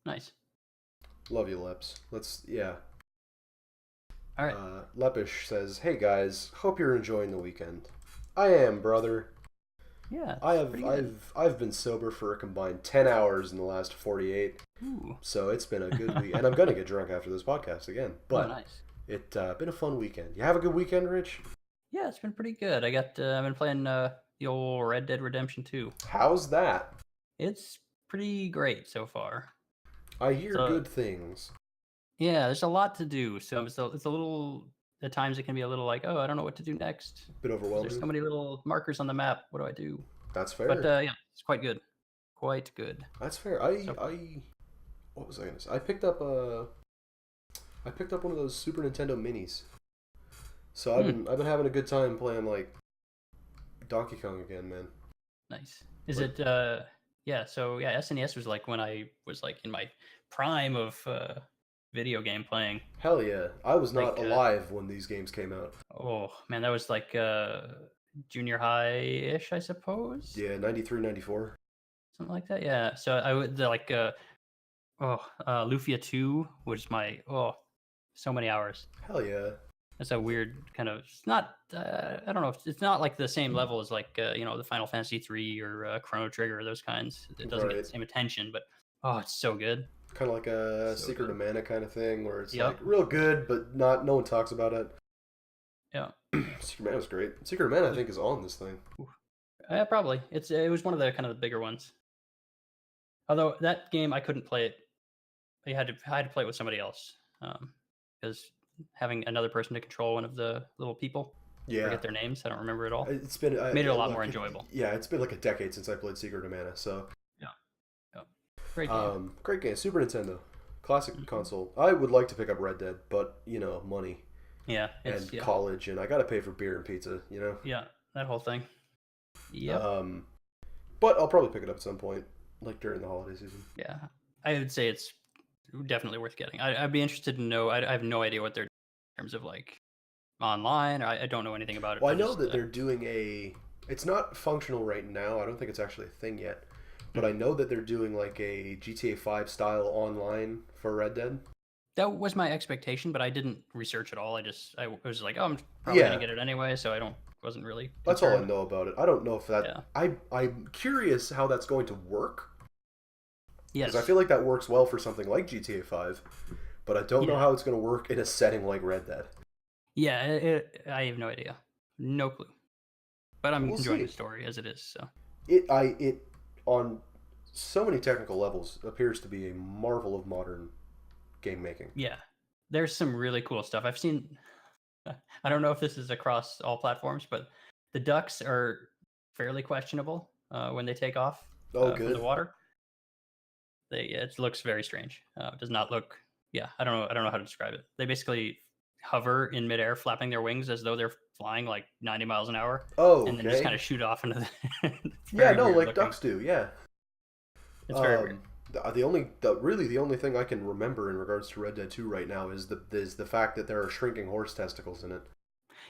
Nice. Love you, Leps. All right. Lepish says, "Hey guys, hope you're enjoying the weekend. I am, brother. Yeah. I've been sober for a combined 10 hours in the last 48. Ooh. So it's been a good week, and I'm gonna get drunk after this podcast again. But nice. It's been a fun weekend. You have a good weekend, Rich? Yeah, it's been pretty good. I've been playing the old Red Dead Redemption 2. How's that? It's pretty great so far. I hear So, good things. Yeah, there's a lot to do, so it's a little. At times, it can be a little like, oh, I don't know what to do next. Bit overwhelming. There's so many little markers on the map. What do I do? That's fair. But yeah, it's quite good. Quite good. That's fair. What was I gonna say? I picked up one of those Super Nintendo minis. So I've been having a good time playing like Donkey Kong again, man. Nice. Is it yeah, so yeah, SNES was like when I was like in my prime of video game playing. Hell yeah. I was not Like, alive when these games came out. Oh man, that was like junior high-ish, I suppose. Yeah, 93, 94. Something like that. Yeah. So I would like Lufia 2 was my so many hours. Hell yeah. That's a weird kind of. It's not. I don't know. It's not like the same level as like the Final Fantasy 3 or Chrono Trigger or those kinds. It doesn't get the same attention, but it's so good. Kind of like a Secret of Mana kind of thing, where it's Yep. like real good, but no one talks about it. Yeah. Secret of Mana was great. Secret of Mana, I think, is on this thing. Probably. It was one of the kind of the bigger ones. Although that game I couldn't play it. I had to play it with somebody else because having another person to control one of the little people. Yeah. Forget their names. I don't remember it all. It's been made it a lot more enjoyable. Yeah, it's been like a decade since I played Secret of Mana, so yeah. Great game. Great game. Super Nintendo, classic console. I would like to pick up Red Dead, but money. Yeah. And college, and I gotta pay for beer and pizza. Yeah, that whole thing. Yeah. But I'll probably pick it up at some point, like during the holiday season. Yeah, I would say it's definitely worth getting. I'd be interested to know. I have no idea what they're in terms of like online. I don't know anything about it. Well, I know that they're doing it's not functional right now. I don't think it's actually a thing yet. But I know that they're doing like a GTA 5 style online for Red Dead. That was my expectation, but I didn't research at all. I was like, I'm probably gonna get it anyway, so wasn't really concerned. That's all I know about it. I don't know if that. Yeah. I'm curious how that's going to work. Yes. Because I feel like that works well for something like GTA 5, but I don't know how it's going to work in a setting like Red Dead. Yeah, I have no idea, no clue. But I'm enjoying the story as it is. So it on so many technical levels appears to be a marvel of modern game making. Yeah, there's some really cool stuff I've seen. I don't know if this is across all platforms, but the ducks are fairly questionable when they take off from the water. It looks very strange. It does not look. Yeah, I don't know how to describe it. They basically hover in midair, flapping their wings as though they're flying like 90 miles an hour. And then just kind of shoot off into the. Like ducks do. Yeah. It's very weird. The only thing I can remember in regards to Red Dead 2 right now is the fact that there are shrinking horse testicles in it.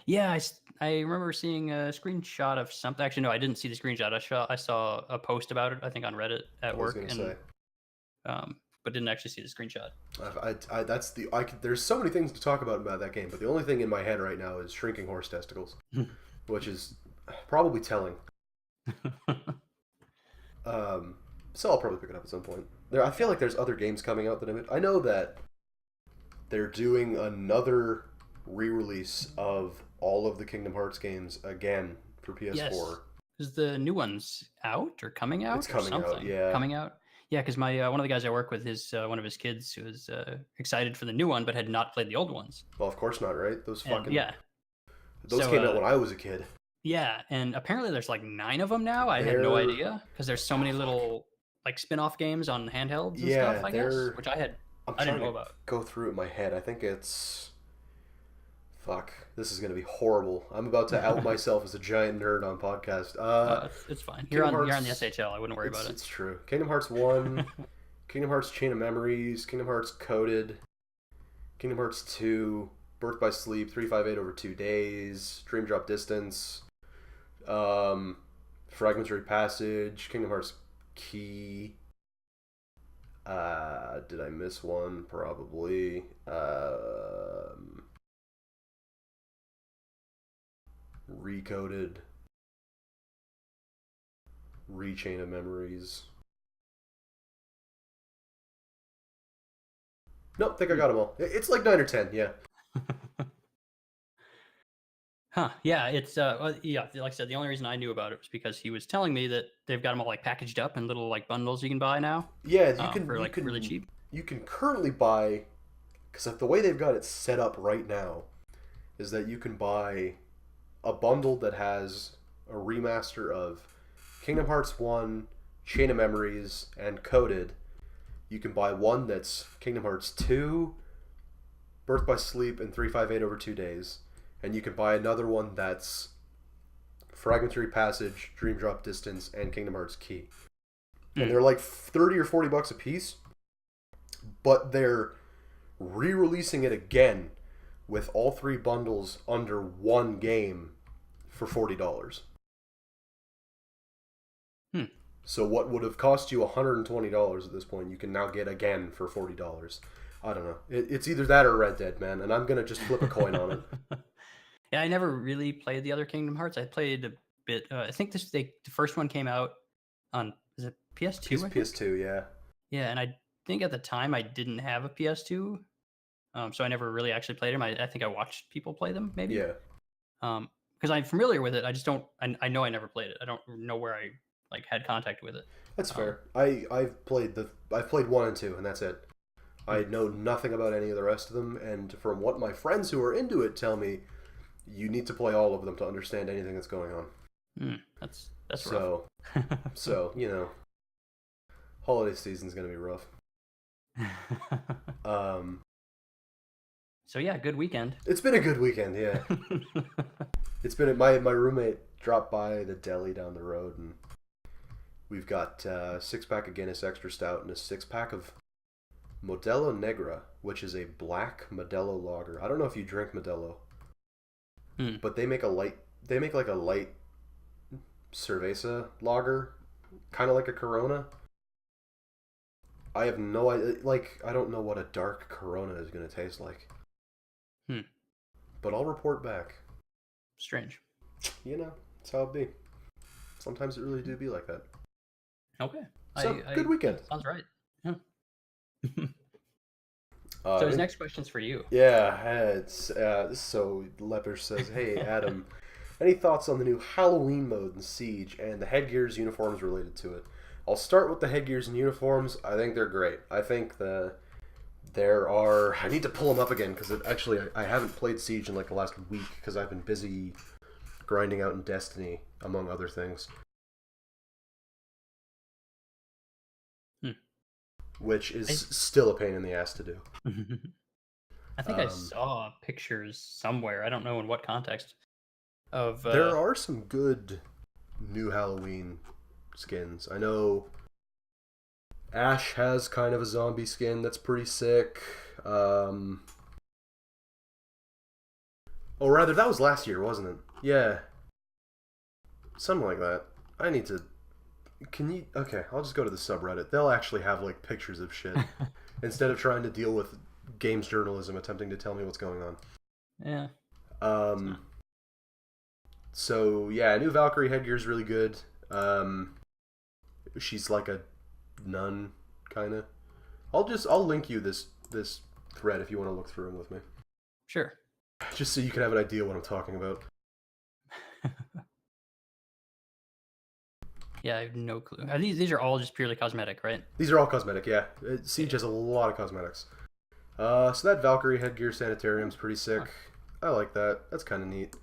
Yeah, I remember seeing a screenshot of something. Actually, no, I didn't see the screenshot. I saw a post about it, I think, on Reddit at work. But didn't actually see the screenshot. There's so many things to talk about that game, but the only thing in my head right now is shrinking horse testicles, which is probably telling. So I'll probably pick it up at some point. I feel like there's other games coming out that I know that they're doing another re-release of all of the Kingdom Hearts games again for PS4. Yes. Is the new one's out or coming out? It's coming out, yeah. Coming out? Yeah, because my one of the guys I work with, one of his kids who was excited for the new one but had not played the old ones. Well, of course not, right? Those came out when I was a kid. Yeah, and apparently there's like 9 of them now. I had no idea because there's so many little like spin-off games on handhelds and stuff, I guess, which I didn't know about. Go through it in my head. I think it's this is going to be horrible. I'm about to out myself as a giant nerd on podcast. It's fine. You're on the SHL. I wouldn't worry about it. It's true. Kingdom Hearts 1, Kingdom Hearts Chain of Memories, Kingdom Hearts Coded, Kingdom Hearts 2, Birth by Sleep, 358 over 2 days, Dream Drop Distance, Fragmentary Passage, Kingdom Hearts Key. Did I miss one? Probably. Recoded. Rechain of Memories. Nope, think I got them all. It's like 9 or 10, yeah. Huh? Yeah, it's yeah. Like I said, the only reason I knew about it was because he was telling me that they've got them all like packaged up in little like bundles you can buy now. Yeah, you can for like really cheap. You can currently buy, because the way they've got it set up right now is that you can buy a bundle that has a remaster of Kingdom Hearts 1, Chain of Memories, and Coded. You can buy one that's Kingdom Hearts 2, Birth by Sleep, and 358 over 2 days. And you can buy another one that's Fragmentary Passage, Dream Drop Distance, and Kingdom Hearts Key. And they're like 30 or 40 bucks a piece, but they're re-releasing it again with all 3 bundles under one game for $40. So what would have cost you $120 at this point, you can now get again for $40. I don't know. It's either that or Red Dead, man, and I'm going to just flip a coin on it. Yeah, I never really played the other Kingdom Hearts. I played a bit. I think the first one came out on, is it PS2? PS2, yeah. Yeah, and I think at the time I didn't have a PS2, so I never really actually played them. I think I watched people play them, maybe. Yeah. Because I'm familiar with it. I just don't. I know I never played it. I don't know where I like had contact with it. That's fair. I've played 1 and 2, and that's it. I know nothing about any of the rest of them, and from what my friends who are into it tell me, you need to play all of them to understand anything that's going on. That's rough. So you know, holiday season's gonna be rough. So yeah, good weekend. It's been a good weekend, yeah. It's been my roommate dropped by the deli down the road, and we've got a 6-pack of Guinness Extra Stout and a 6-pack of Modelo Negra, which is a black Modelo lager. I don't know if you drink Modelo, but they make like a light cerveza lager, kind of like a Corona. I have no idea. Like, I don't know what a dark Corona is going to taste like. But I'll report back. Strange. You know, that's how it be. Sometimes it really do be like that. Okay. So, good weekend. Sounds right. Yeah. So his next question's for you. Yeah, it's so Lepper says, "Hey Adam, any thoughts on the new Halloween mode in Siege and the headgears, uniforms related to it?" I'll start with the headgears and uniforms. I think they're great. I think I need to pull them up again because I haven't played Siege in like the last week because I've been busy grinding out in Destiny, among other things. Which is still a pain in the ass to do. I think I saw pictures somewhere. I don't know in what context. Of there are some good new Halloween skins. I know Ash has kind of a zombie skin that's pretty sick. Or rather, that was last year, wasn't it? Yeah. Something like that. I need to... Okay, I'll just go to the subreddit. They'll actually have, like, pictures of shit. Instead of trying to deal with games journalism attempting to tell me what's going on. Yeah. So, yeah, new Valkyrie headgear is really good. She's like a nun, kind of. I'll link you this thread if you want to look through them with me. Sure. Just so you can have an idea what I'm talking about. Yeah, I have no clue. These are all just purely cosmetic, right? These are all cosmetic, yeah. Siege has a lot of cosmetics. So that Valkyrie headgear sanitarium's pretty sick. I like that. That's kind of neat.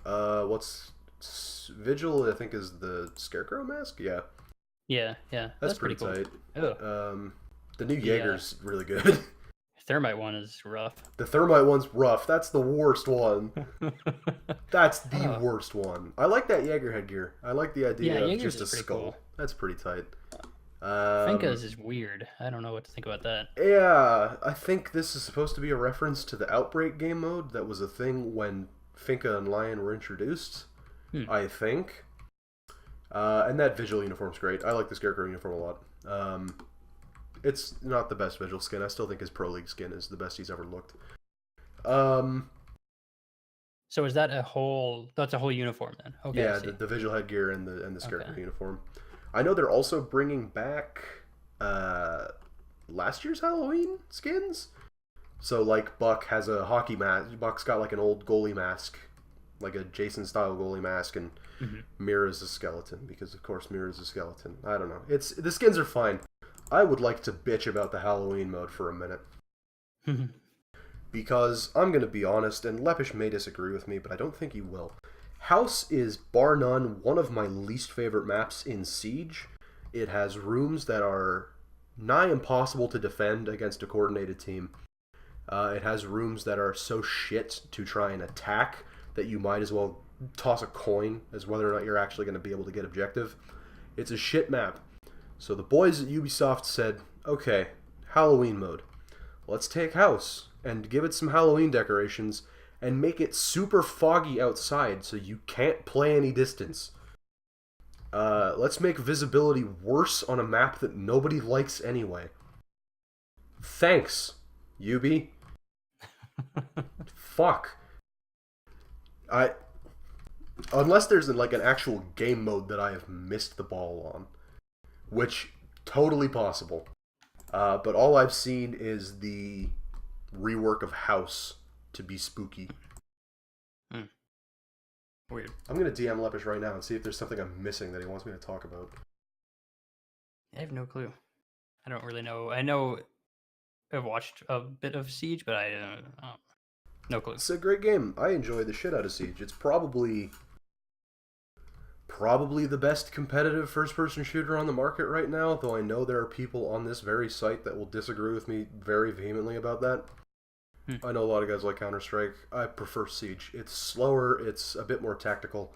What's Vigil? I think is the Scarecrow mask. Yeah. Yeah. That's pretty cool. tight. Oh. The new Jaeger's really good. Thermite one is rough. The Thermite one's rough. That's the worst one. That's the worst one. I like that Jaeger headgear. I like the idea of just a skull. Cool. That's pretty tight. Finka's is weird. I don't know what to think about that. Yeah, I think this is supposed to be a reference to the Outbreak game mode that was a thing when Finka and Lion were introduced. I think. And that Vigil uniform's great. I like the Scarecrow uniform a lot. It's not the best Vigil skin. I still think his Pro League skin is the best he's ever looked. So is that that's a whole uniform then? Okay. Yeah, the Vigil headgear and the Scarecrow uniform. I know they're also bringing back last year's Halloween skins. So like Buck has a hockey mask. Buck's got like an old goalie mask, like a Jason style goalie mask, and Mira's a skeleton because of course Mira's a skeleton. I don't know. The skins are fine. I would like to bitch about the Halloween mode for a minute. Because I'm going to be honest, and Lepish may disagree with me, but I don't think he will. House is, bar none, one of my least favorite maps in Siege. It has rooms that are nigh impossible to defend against a coordinated team. It has rooms that are so shit to try and attack that you might as well toss a coin as whether or not you're actually going to be able to get objective. It's a shit map. So the boys at Ubisoft said, okay, Halloween mode. Let's take House and give it some Halloween decorations and make it super foggy outside so you can't play any distance. Let's make visibility worse on a map that nobody likes anyway. Thanks, Ubi. Fuck. Unless there's like an actual game mode that I have missed the ball on, which totally possible. But all I've seen is the rework of House to be spooky. Weird. I'm going to DM Lepish right now and see if there's something I'm missing that he wants me to talk about. I have no clue. I don't really know. I know I've watched a bit of Siege, but I no clue. It's a great game. I enjoy the shit out of Siege. It's probably the best competitive first-person shooter on the market right now, though I know there are people on this very site that will disagree with me very vehemently about that. I know a lot of guys like Counter-Strike. I prefer Siege. It's slower. It's a bit more tactical.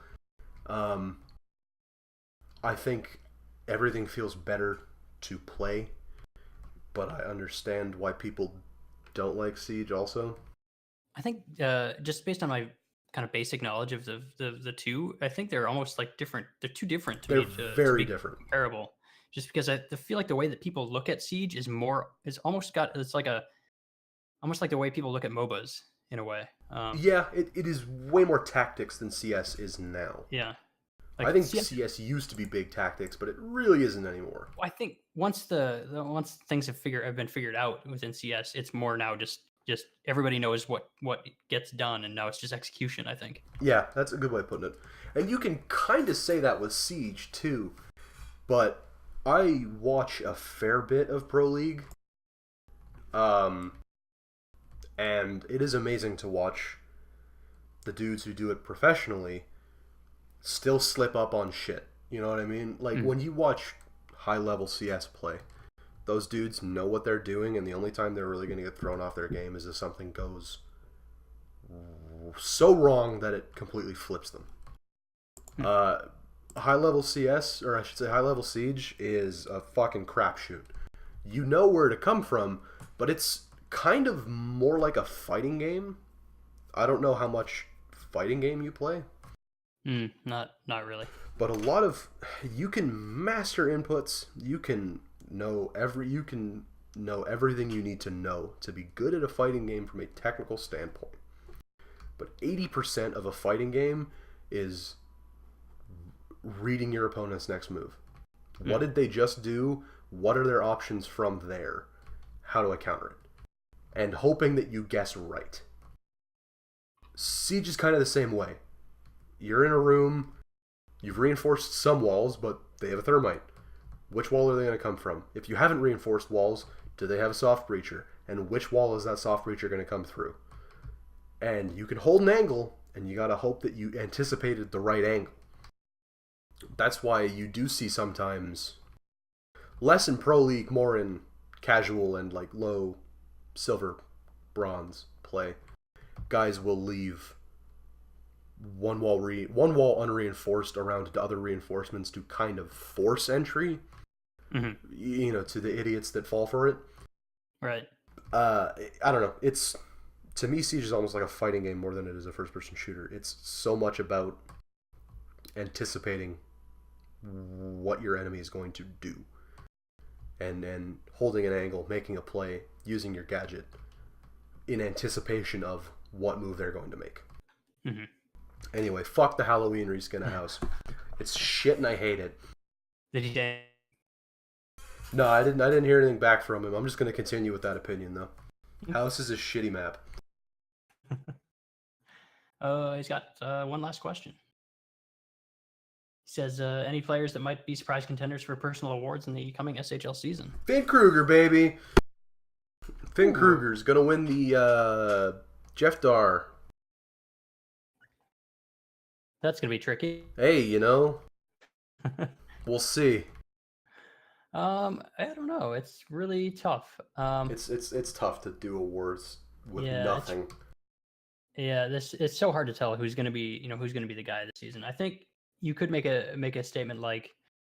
I think everything feels better to play, but I understand why people don't like Siege also. I think just based on my kind of basic knowledge of the two, I think they're almost like different. They're too different to They're very different. Comparable. Just because I feel like the way that people look at Siege is almost like the way people look at MOBAs in a way. Yeah, it is way more tactics than CS is now. Yeah. Like I think CS used to be big tactics, but it really isn't anymore. I think once once things have been figured out within CS, it's more now just everybody knows what gets done, and now it's just execution, I think. Yeah, that's a good way of putting it. And you can kind of say that with Siege too, but I watch a fair bit of Pro League. And it is amazing to watch the dudes who do it professionally still slip up on shit. You know what I mean? Like, when you watch high-level CS play, those dudes know what they're doing, and the only time they're really going to get thrown off their game is if something goes so wrong that it completely flips them. High-level CS, or I should say high-level Siege, is a fucking crapshoot. You know where to come from, but it's kind of more like a fighting game. I don't know how much fighting game you play. Not really. But a lot of you can master inputs. You can know everything you need to know to be good at a fighting game from a technical standpoint. But 80% of a fighting game is reading your opponent's next move. What did they just do? What are their options from there? How do I counter it? And hoping that you guess right. Siege is kind of the same way. You're in a room, you've reinforced some walls, but they have a thermite. Which wall are they going to come from? If you haven't reinforced walls, do they have a soft breacher? And which wall is that soft breacher going to come through? And you can hold an angle, and you got to hope that you anticipated the right angle. That's why you do see sometimes, less in Pro League, more in casual and like low silver, bronze play, guys will leave one wall unreinforced around to other reinforcements to kind of force entry. To the idiots that fall for it. Right. I don't know. To me, Siege is almost like a fighting game more than it is a first-person shooter. It's so much about anticipating what your enemy is going to do, and holding an angle, making a play, using your gadget in anticipation of what move they're going to make. Anyway, fuck the Halloween reskin of House. It's shit and I hate it. Did he say? No, I didn't hear anything back from him. I'm just going to continue with that opinion though. House is a shitty map. He's got one last question. He says, any players that might be surprise contenders for personal awards in the coming SHL season? Finn Kruger, baby. Finn Kruger's going to win the Jeff Dar. That's going to be tricky. Hey, we'll see. I don't know. It's really tough. It's tough to do awards with nothing. It's so hard to tell who's going to be, who's going to be the guy this season. I think you could make a statement like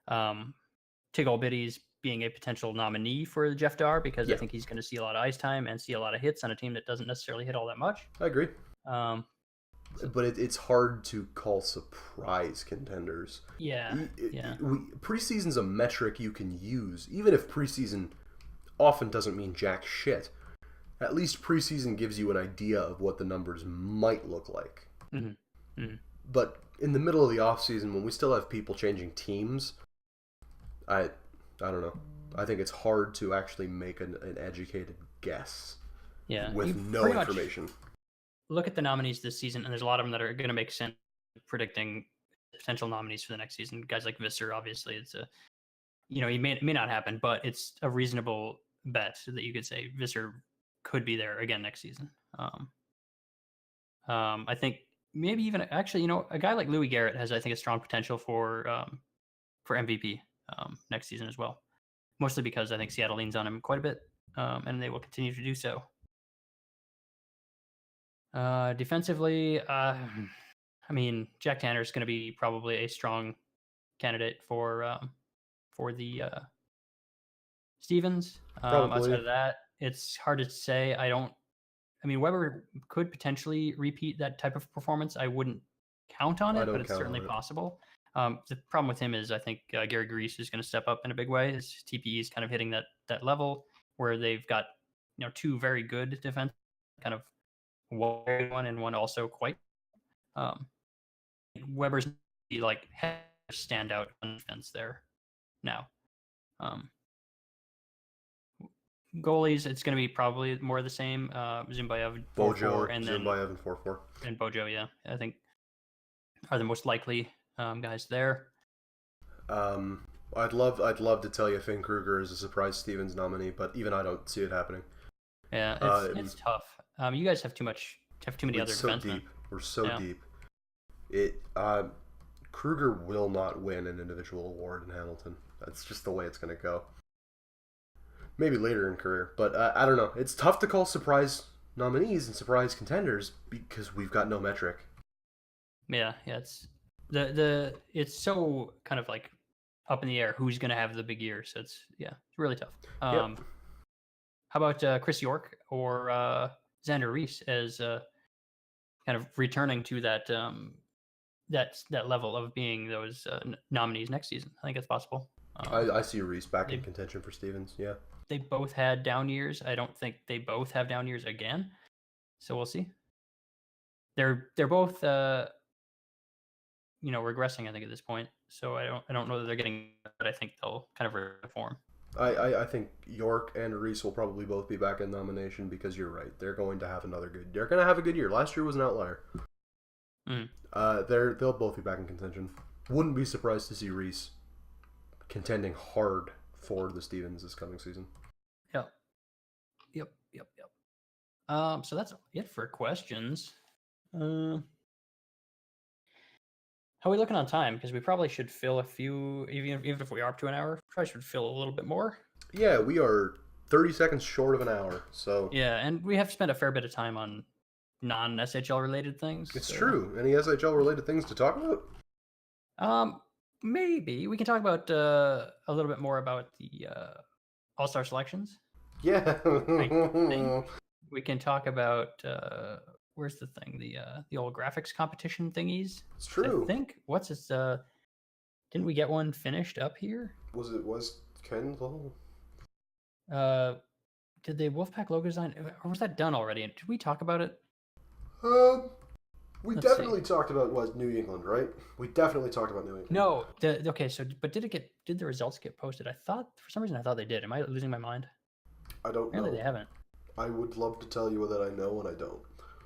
Tigol Biddy's being a potential nominee for Jeff Dar because I think he's going to see a lot of ice time and see a lot of hits on a team that doesn't necessarily hit all that much. I agree. But it's hard to call surprise contenders. Preseason's a metric you can use, even if preseason often doesn't mean jack shit. At least preseason gives you an idea of what the numbers might look like. But in the middle of the offseason, when we still have people changing teams, I don't know. I think it's hard to actually make an educated guess with no information. Look at the nominees this season, and there's a lot of them that are going to make sense predicting potential nominees for the next season. Guys like Visser, obviously, it's he may not happen, but it's a reasonable bet that you could say Visser could be there again next season. I think maybe even actually, a guy like Louis Garrett has, I think, a strong potential for MVP next season as well. Mostly because I think Seattle leans on him quite a bit, and they will continue to do so. Defensively, Jack Tanner is going to be probably a strong candidate for the Stevens. Outside of that, it's hard to say. Weber could potentially repeat that type of performance. I wouldn't count on it, but it's certainly possible. The problem with him is I think Gary Grease is going to step up in a big way. His TPE is kind of hitting that level where they've got two very good defense, kind of one and one also quite. Weber's like standout on defense there now. Goalies, it's going to be probably more of the same. Zimbayev, Bojo, and then Zimbayev and 4-4. And Bojo, I think are the most likely guys there. I'd love to tell you Finn Kruger is a surprise Stevens nominee, but even I don't see it happening. Yeah, it's tough. You guys have too many other defensemen. We're so deep. Kruger will not win an individual award in Hamilton. That's just the way it's going to go. Maybe later in career, but I don't know. It's tough to call surprise nominees and surprise contenders because we've got no metric. Yeah, it's it's so kind of like up in the air who's going to have the big year. So it's really tough. How about Chris York or Xander Reese as kind of returning to that that level of being those nominees next season? I think it's possible. I see Reese back in contention for Stevens. Yeah, they both had down years. I don't think they both have down years again. So we'll see. They're both regressing. I think at this point. So I don't know that they're getting, but I think they'll kind of reform. I think York and Reese will probably both be back in nomination because you're right. They're going to have They're going to have a good year. Last year was an outlier. They'll both be back in contention. Wouldn't be surprised to see Reese contending hard for the Stevens this coming season. Yep. So that's it for questions. How are we looking on time? Because we probably should fill a few, even if we are up to an hour, probably should fill a little bit more. Yeah, we are 30 seconds short of an hour. So yeah, and we have spent a fair bit of time on non-SHL related things. It's true. Any SHL related things to talk about? maybe we can talk about a little bit more about the All-Star selections. Yeah. We can talk about where's the thing, the old graphics competition thingies. It's true. I think what's this? Didn't we get one finished up here? Was Ken Lowell? Did the Wolfpack logo design, or was that done already? Did we talk about it? We Let's definitely talked about New England, right? We definitely talked about New England. No. Okay. So, but did the results get posted? I thought for some reason I thought they did. Am I losing my mind? I don't Apparently know. they haven't. I would love to tell you that I know and I don't.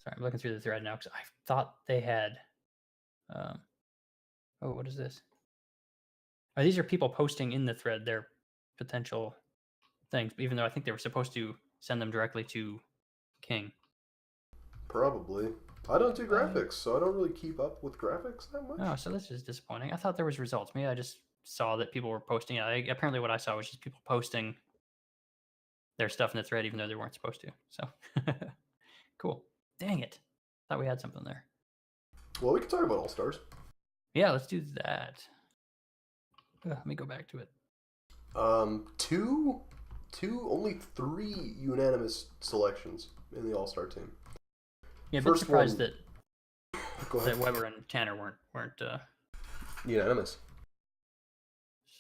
Sorry, I'm looking through the thread now because I thought they had. Oh, what is this? Oh, these are people posting in the thread their potential things, even though I think they were supposed to send them directly to King. Probably. I don't do graphics, so I don't really keep up with graphics that much. Oh, so this is disappointing. I thought there was results. Maybe I just saw that people were posting. Apparently, what I saw was just people posting their stuff in the thread, even though they weren't supposed to. So, cool. Dang it! Thought we had something there. Well, we can talk about All Stars. Yeah, let's do that. Let me go back to it. Only 3 unanimous selections in the All Star team. Yeah, a bit surprised that Weber and Tanner weren't unanimous.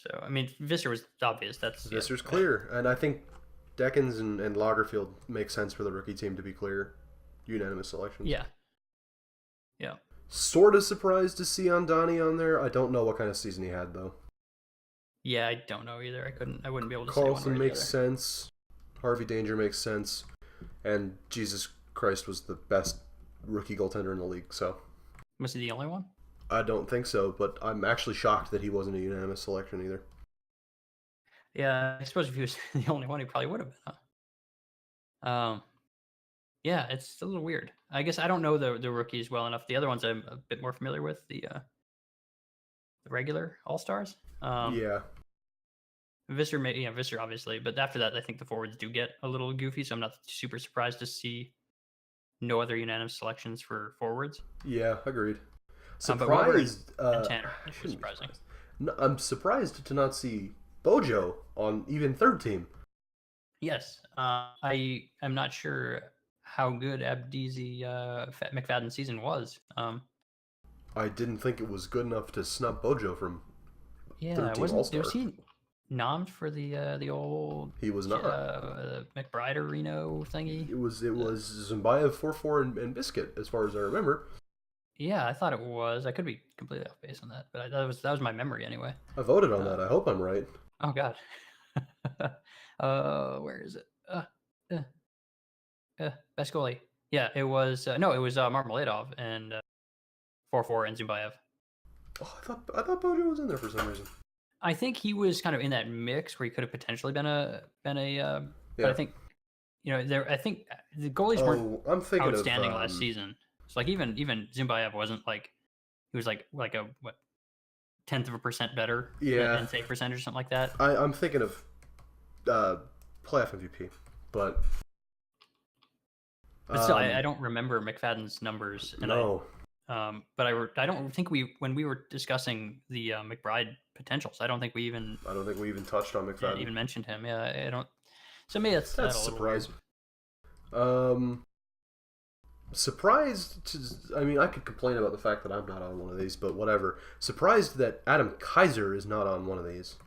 So I mean, Visser was obvious. Visser's clear, and I think Deckens and Lagerfield make sense for the rookie team to be clear. Unanimous selections. Yeah. Yeah. Sort of surprised to see Andani on there. I don't know what kind of season he had though. Yeah, I don't know either. I wouldn't be able to Carlson say one way or makes sense. Harvey Danger makes sense. And Jesus Christ was the best rookie goaltender in the league, so. Was he the only one? I don't think so, but I'm actually shocked that he wasn't a unanimous selection either. Yeah, I suppose if he was the only one, he probably would have been, huh? Yeah, it's a little weird. I guess I don't know the rookies well enough. The other ones I'm a bit more familiar with, the regular All-Stars. Yeah. Visser obviously, but after that, I think the forwards do get a little goofy, so I'm not super surprised to see no other unanimous selections for forwards. Yeah, agreed. Surprised. And Tanner, which is surprising. No, I'm surprised to not see Bojo on even third team. Yes, I am not sure how good Abdizi McFadden's season was. I didn't think it was good enough to snub Bojo from third team All-Star. Was he nommed for the old? He was not. McBride Reno thingy. It was Zimbayev 4-4 and Biscuit, as far as I remember. Yeah, I thought it was. I could be completely off base on that, but that was my memory anyway. I voted on that. I hope I'm right. Oh God. Where is it? Best goalie. Yeah, it was it was Marmeladov and 4-4 and Zimbayev. Oh, I thought Bojo was in there for some reason. I think he was kind of in that mix where he could have potentially been a. But I think, I think the goalies weren't outstanding last season. So like even Zimbayev wasn't like, he was like a 0.1% better. Yeah. Than save percentage or something like that. I'm thinking of playoff MVP, but still, I don't remember McFadden's numbers. And no. But I don't think when we were discussing the McBride potentials, I don't think we even touched on McFadden. Even mentioned him. Yeah, I don't. So maybe that's surprising. Surprised. I mean, I could complain about the fact that I'm not on one of these, but whatever. Surprised that Adam Kaiser is not on one of these.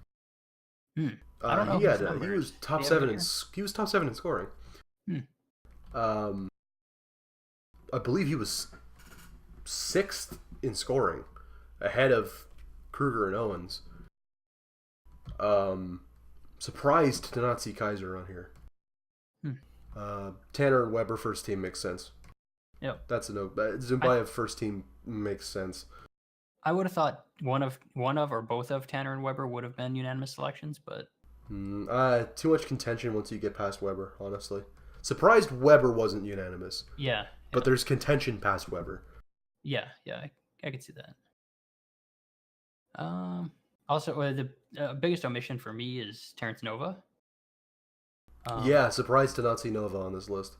I don't know. He was top 7 in scoring. I believe he was 6th in scoring, ahead of Kruger and Owens. Surprised to not see Kaiser on here. Tanner and Weber first team makes sense. Yep. That's a no. Zimbayev first team makes sense. I would have thought one of or both of Tanner and Weber would have been unanimous selections, but too much contention once you get past Weber, honestly. Surprised Weber wasn't unanimous. Yeah. But there's contention past Weber. Yeah, I could see that. Also, the biggest omission for me is Terrence Nova. Yeah, surprised to not see Nova on this list.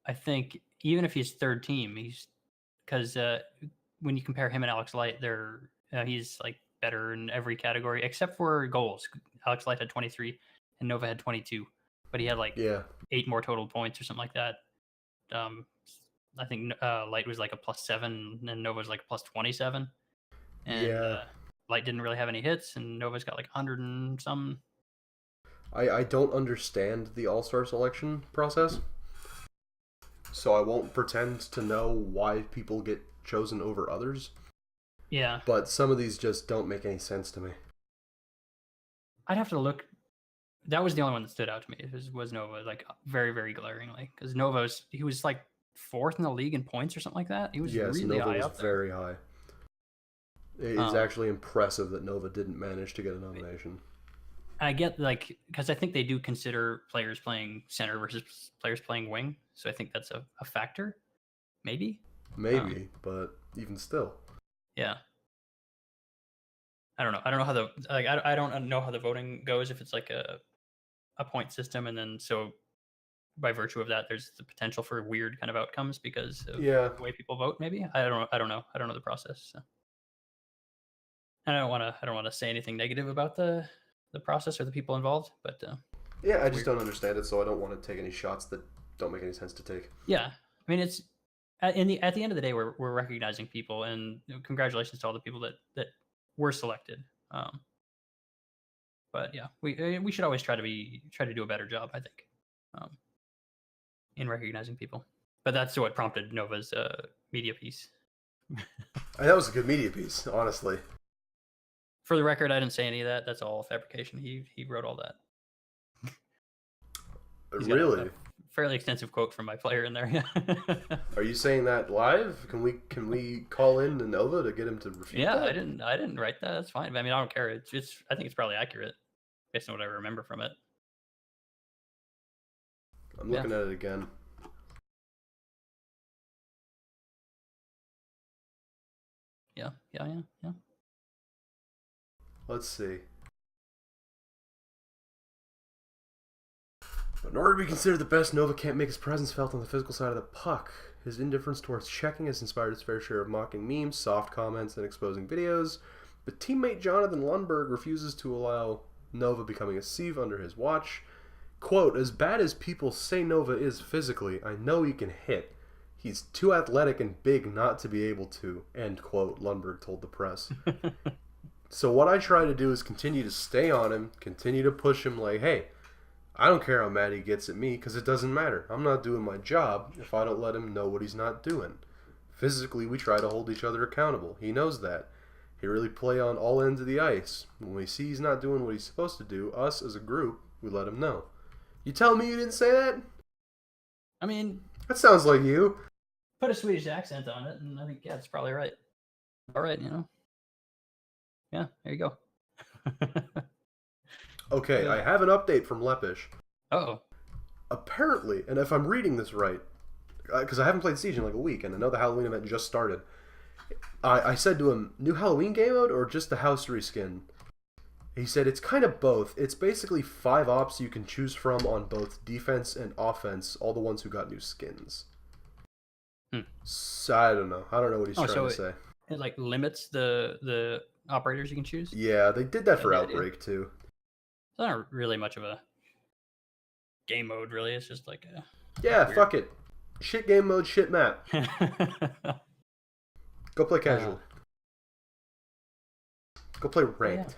I think even if he's third team, because when you compare him and Alex Light, he's like better in every category except for goals. Alex Light had 23 and Nova had 22, but he had like 8 more total points or something like that. I think Light was like a +7 and Nova was like a +27. And Light didn't really have any hits, and Nova's got like 100 and some. I don't understand the All-Star selection process, so I won't pretend to know why people get chosen over others. Yeah. But some of these just don't make any sense to me. I'd have to look. That was the only one that stood out to me. Was Nova, like very, very glaringly, because he was like 4th in the league in points or something like that. He was really Nova high was up there. very high. It's actually impressive that Nova didn't manage to get a nomination. I get, like, because I think they do consider players playing center versus players playing wing, so I think that's a factor. Maybe, but even still. Yeah. I don't know. I don't know how I don't know how the voting goes, if it's like a point system, and then so by virtue of that, there's the potential for weird kind of outcomes because of the way people vote. Maybe I don't know. I don't know the process. So. I don't want to say anything negative about the process or the people involved, but I just don't understand it, so I don't want to take any shots that don't make any sense to take. Yeah, I mean, it's at the end of the day, we're recognizing people, and congratulations to all the people that were selected. But yeah, we should always try to do a better job, I think, in recognizing people. But that's what prompted Nova's media piece. That was a good media piece, honestly. For the record, I didn't say any of that. That's all fabrication. He wrote all that. Really? A fairly extensive quote from my player in there. Are you saying that live? Can we call in to Nova to get him to refute that? I didn't write that. That's fine. I mean, I don't care. I think it's probably accurate based on what I remember from it. I'm looking at it again. Yeah. Let's see. But in order to be considered the best, Nova can't make his presence felt on the physical side of the puck. His indifference towards checking has inspired his fair share of mocking memes, soft comments, and exposing videos. But teammate Jonathan Lundberg refuses to allow Nova becoming a sieve under his watch. Quote, as bad as people say Nova is physically, I know he can hit. He's too athletic and big not to be able to, end quote, Lundberg told the press. So what I try to do is continue to stay on him, continue to push him like, hey, I don't care how mad he gets at me because it doesn't matter. I'm not doing my job if I don't let him know what he's not doing. Physically, we try to hold each other accountable. He knows that. He really play on all ends of the ice. When we see he's not doing what he's supposed to do, us as a group, we let him know. You tell me you didn't say that? I mean... That sounds like you. Put a Swedish accent on it, and I think, it's probably right. All right, Yeah, there you go. Okay, I have an update from Lepish. Uh-oh. Apparently, and if I'm reading this right, because I haven't played Siege in like a week, and I know the Halloween event just started, I said to him, new Halloween game mode or just the house reskin? He said it's kind of both. It's basically 5 ops you can choose from on both defense and offense, all the ones who got new skins. So I don't know. I don't know what he's trying to say. It like limits the operators you can choose? Yeah, they did that for Outbreak too. It's not really much of a game mode, really. It's just like a... Yeah, weird. Fuck it. Shit game mode, shit map. Go play casual. Go play ranked.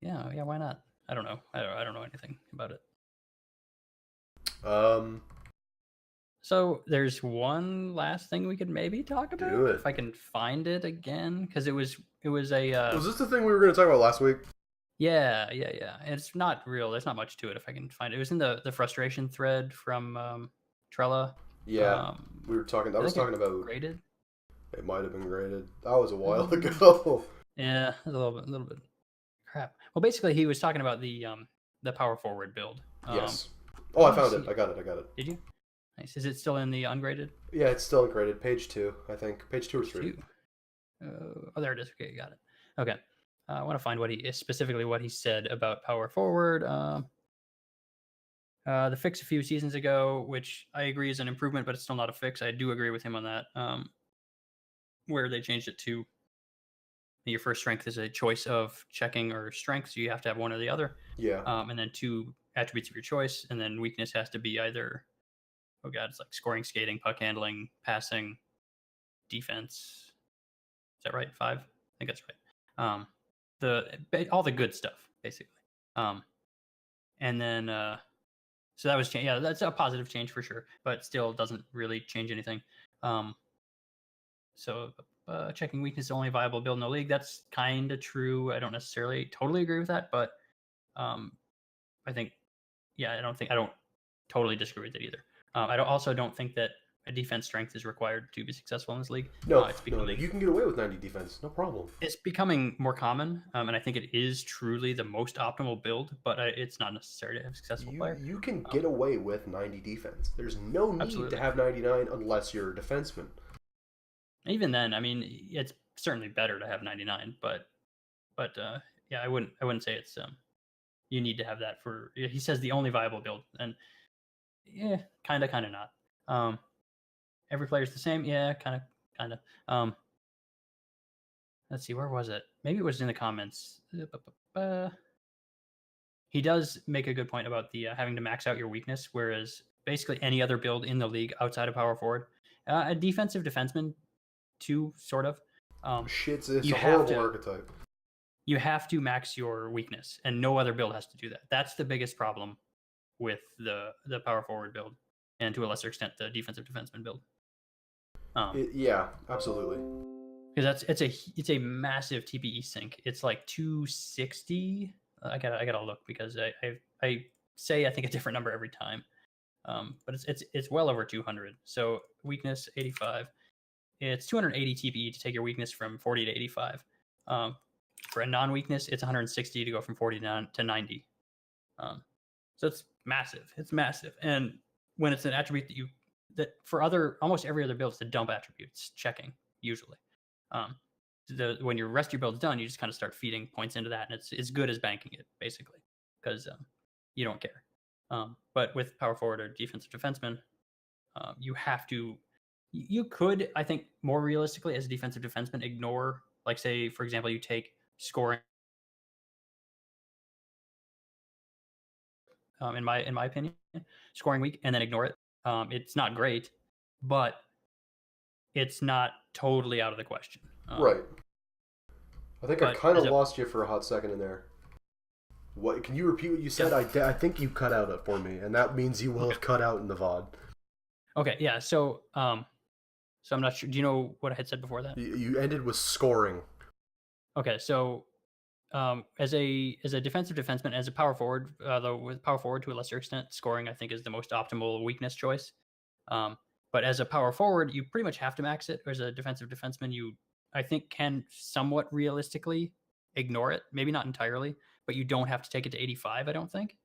Yeah, why not? I don't know. I don't know anything about it. So there's one last thing we could maybe talk about. Do it. If I can find it again, because it was a. Was this the thing we were going to talk about last week? Yeah. It's not real. There's not much to it. If I can find it, it was in the frustration thread from Trella. Yeah, we were talking. I was talking about graded. It might have been graded. That was a while ago. Yeah, a little bit. Crap. Well, basically, he was talking about the power forward build. Yes. I found it. I got it. Did you? Nice. Is it still in the ungraded? Yeah, it's still ungraded. Page 2, I think. Page 2 or 3. Oh, there it is. Okay, got it. Okay. I want to find specifically what he said about power forward. The fix a few seasons ago, which I agree is an improvement, but it's still not a fix. I do agree with him on that. Where they changed it to your first strength is a choice of checking or strength, so you have to have one or the other. Yeah. And then 2 attributes of your choice, and then weakness has to be either, oh god, it's like scoring, skating, puck handling, passing, defense. Is that right? 5? I think that's right. All the good stuff, basically. And then so that was change. Yeah, that's a positive change for sure, but still doesn't really change anything. So checking weakness is only viable build in the league. That's kind of true. I don't necessarily totally agree with that, but I think, yeah, I don't totally disagree with it either. Also don't think that a defense strength is required to be successful in this league. No, It's no, becoming you can get away with 90 defense, no problem. it's becoming more common, and I think it is truly the most optimal build, but it's not necessary to have a successful player. You can get away with 90 defense. There's no need Absolutely. to have 99 unless you're a defenseman. Even then, I mean, it's certainly better to have 99, but yeah, I wouldn't say it's you need to have that for. He says the only viable build, and yeah, kind of not. Every player's the same, yeah, kind of. Let's see, where was it? Maybe it was in the comments. He does make a good point about the having to max out your weakness, whereas basically any other build in the league outside of power forward, a defensive defenseman, too, sort of. It's a horrible archetype. You have to max your weakness, and no other build has to do that. That's the biggest problem with the power forward build, and to a lesser extent the defensive defenseman build. Yeah, absolutely. Because it's a massive TPE sink. It's like 260. I gotta look because I say I think a different number every time. But it's well over 200. So weakness 85. It's 280 TPE to take your weakness from 40 to 85. For a non-weakness, it's 160 to go from 40 to 90. So it's massive. It's massive. And when it's an attribute that for almost every other build, it's the dump attributes checking usually. When your rest of your build's done, you just kind of start feeding points into that, and it's as good as banking it basically because you don't care. But with power forward or defensive defenseman, you have to. You could, I think, more realistically as a defensive defenseman, ignore, like, say, for example, you take scoring. In my opinion, scoring weak and then ignore it. It's not great, but it's not totally out of the question. Right. I think I kind of lost you for a hot second in there. What? Can you repeat what you said? Yeah. I think you cut out for me, and that means you will have cut out in the VOD. Okay, yeah. So I'm not sure. Do you know what I had said before that? You ended with scoring. Okay, so as a defensive defenseman, as a power forward, though with power forward to a lesser extent, scoring I think is the most optimal weakness choice. But as a power forward, you pretty much have to max it. As a defensive defenseman, you I think can somewhat realistically ignore it. Maybe not entirely, but you don't have to take it to 85. I don't think.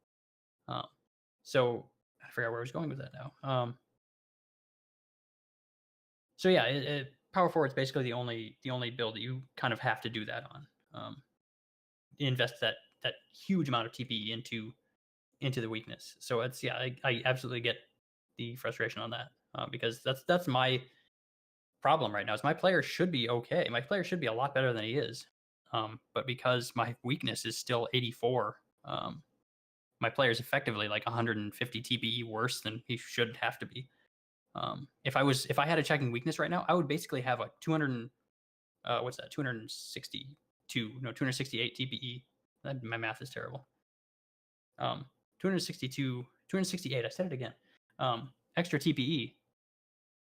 So I forgot where I was going with that now. So yeah, power forward is basically the only build that you kind of have to do that on. Invest that huge amount of TPE into the weakness. So it's I absolutely get the frustration on that because that's my problem right now. Is my player should be okay. My player should be a lot better than he is, but because my weakness is still 84, my player is effectively like 150 TPE worse than he should have to be. If I had a checking weakness right now, I would basically have a 268 TPE. My math is terrible. 268. I said it again. Extra TPE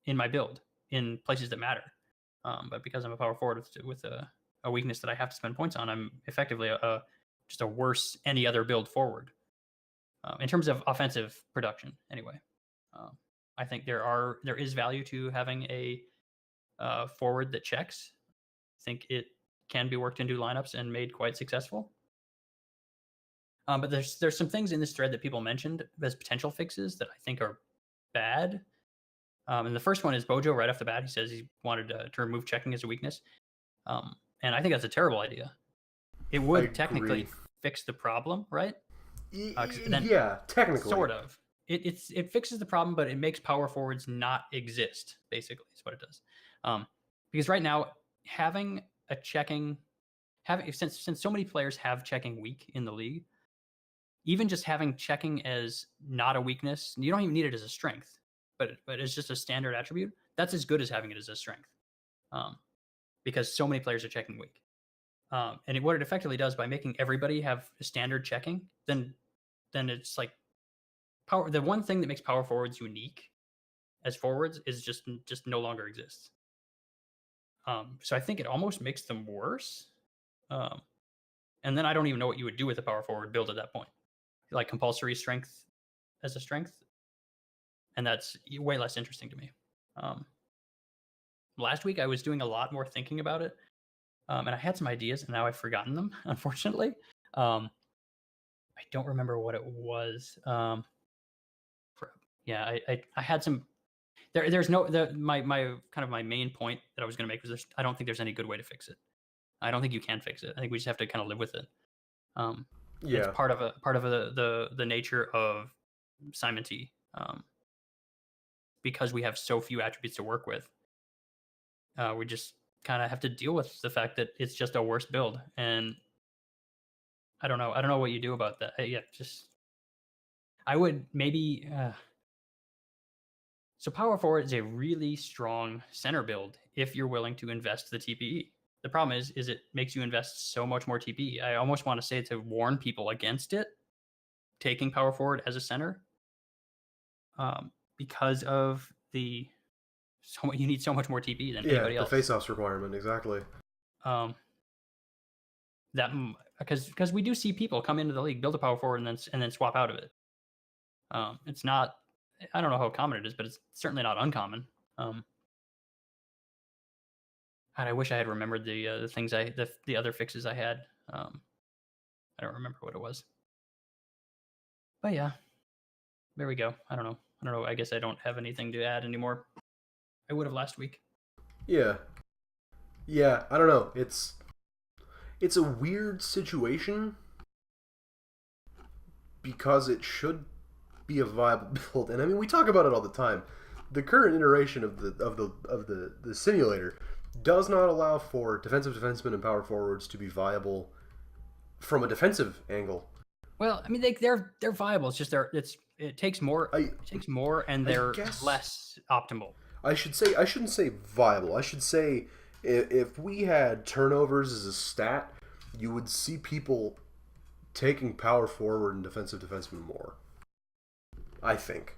in my build in places that matter. But because I'm a power forward with a weakness that I have to spend points on, I'm effectively just a worse any other build forward. In terms of offensive production, anyway. I think there is value to having a forward that checks. I think it can be worked into lineups and made quite successful. But there's some things in this thread that people mentioned as potential fixes that I think are bad. And the first one is Bojo right off the bat. He says he wanted to remove checking as a weakness. And I think that's a terrible idea. It would technically fix the problem, right? Yeah, technically. Sort of. It fixes the problem, but it makes power forwards not exist, basically, is what it does. Because right now, having a checking since so many players have checking weak in the league, even just having checking as not a weakness, you don't even need it as a strength, but it's just a standard attribute. That's as good as having it as a strength, because so many players are checking weak. And what it effectively does by making everybody have standard checking, then it's like power. The one thing that makes power forwards unique as forwards is just no longer exists. So I think it almost makes them worse. And then I don't even know what you would do with a power forward build at that point, like compulsory strength as a strength, and that's way less interesting to me. Last week I was doing a lot more thinking about it, and I had some ideas, and now I've forgotten them, unfortunately. I don't remember what it was. I had some. There's no my kind of my main point that I was going to make was I don't think there's any good way to fix it. I don't think you can fix it. I think we just have to kind of live with it. It's part of the nature of Simon T. Because we have so few attributes to work with, we just kind of have to deal with the fact that it's just a worse build. And I don't know what you do about that. I would maybe. So power forward is a really strong center build if you're willing to invest the TPE. The problem is it makes you invest so much more TPE. I almost want to say to warn people against it, taking power forward as a center, because of you need so much more TPE than anybody else. The face-offs requirement, exactly. That because we do see people come into the league, build a power forward, and then swap out of it. It's not. I don't know how common it is, but it's certainly not uncommon. And I wish I had remembered the things the other fixes I had. I don't remember what it was. But yeah, there we go. I don't know. I guess I don't have anything to add anymore. I would have last week. Yeah. I don't know. It's a weird situation because it should be a viable build, and I mean we talk about it all the time. The current iteration of the simulator does not allow for defensive defensemen and power forwards to be viable from a defensive angle. Well, I mean they're viable. It's just it takes more. It takes more, and they're less optimal. I shouldn't say viable. I should say if we had turnovers as a stat, you would see people taking power forward and defensive defensemen more. I think.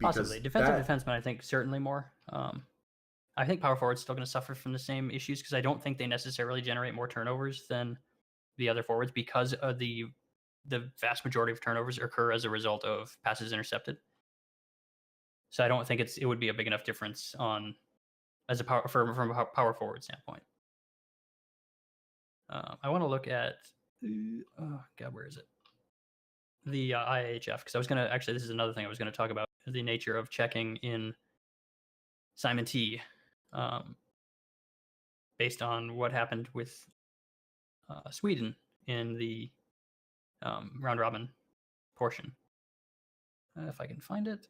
Possibly. Defensive defensemen, I think, certainly more. I think power forward's still going to suffer from the same issues because I don't think they necessarily generate more turnovers than the other forwards because of the vast majority of turnovers occur as a result of passes intercepted. So I don't think it would be a big enough difference from a power forward standpoint. I want to look at where is it? The IHF, because I was going to this is another thing I was going to talk about, the nature of checking in Simon T, based on what happened with Sweden in the round robin portion. If I can find it.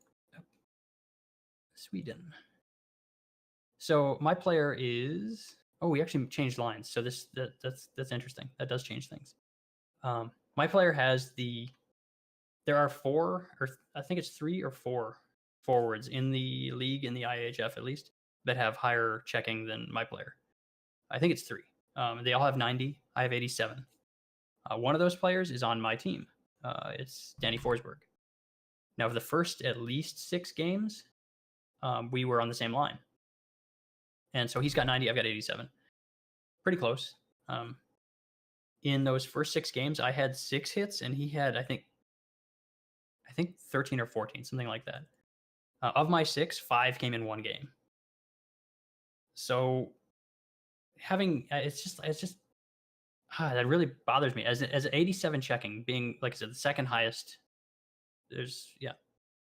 Sweden. So my player is we actually changed lines. So that's interesting. That does change things. My player has there are 4, or I think it's 3 or 4 forwards in the league, in the IHF at least, that have higher checking than my player. I think it's 3. They all have 90. I have 87. One of those players is on my team. It's Danny Forsberg. Now, for the first at least 6 games, we were on the same line. And so he's got 90, I've got 87. Pretty close. In those first 6 games, I had 6 hits, and he had, I think 13 or 14, something like that. Of my 6, 5 came in one game. So having it's just that really bothers me as 87 checking being, like I said, the second highest.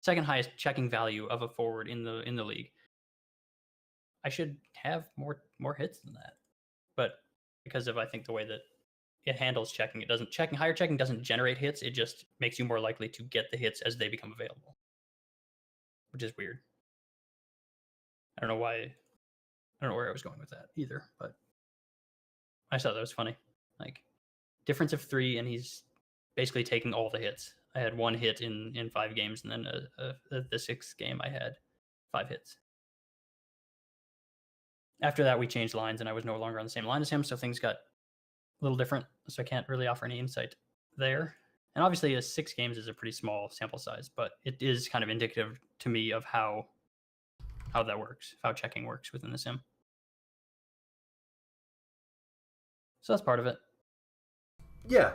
Second highest checking value of a forward in the league. I should have more hits than that, but because of I think the way that it handles checking, higher checking doesn't generate hits. It just makes you more likely to get the hits as they become available, which is weird. I don't know why. I don't know where I was going with that either, but I thought that was funny. Like difference of 3, and he's basically taking all the hits. I had 1 hit in 5 games, and then the 6th game I had 5 hits. After that, we changed lines, and I was no longer on the same line as him, so things got a little different. So I can't really offer any insight there. And obviously, 6 games is a pretty small sample size, but it is kind of indicative to me of how that works, how checking works within the sim. So that's part of it. Yeah.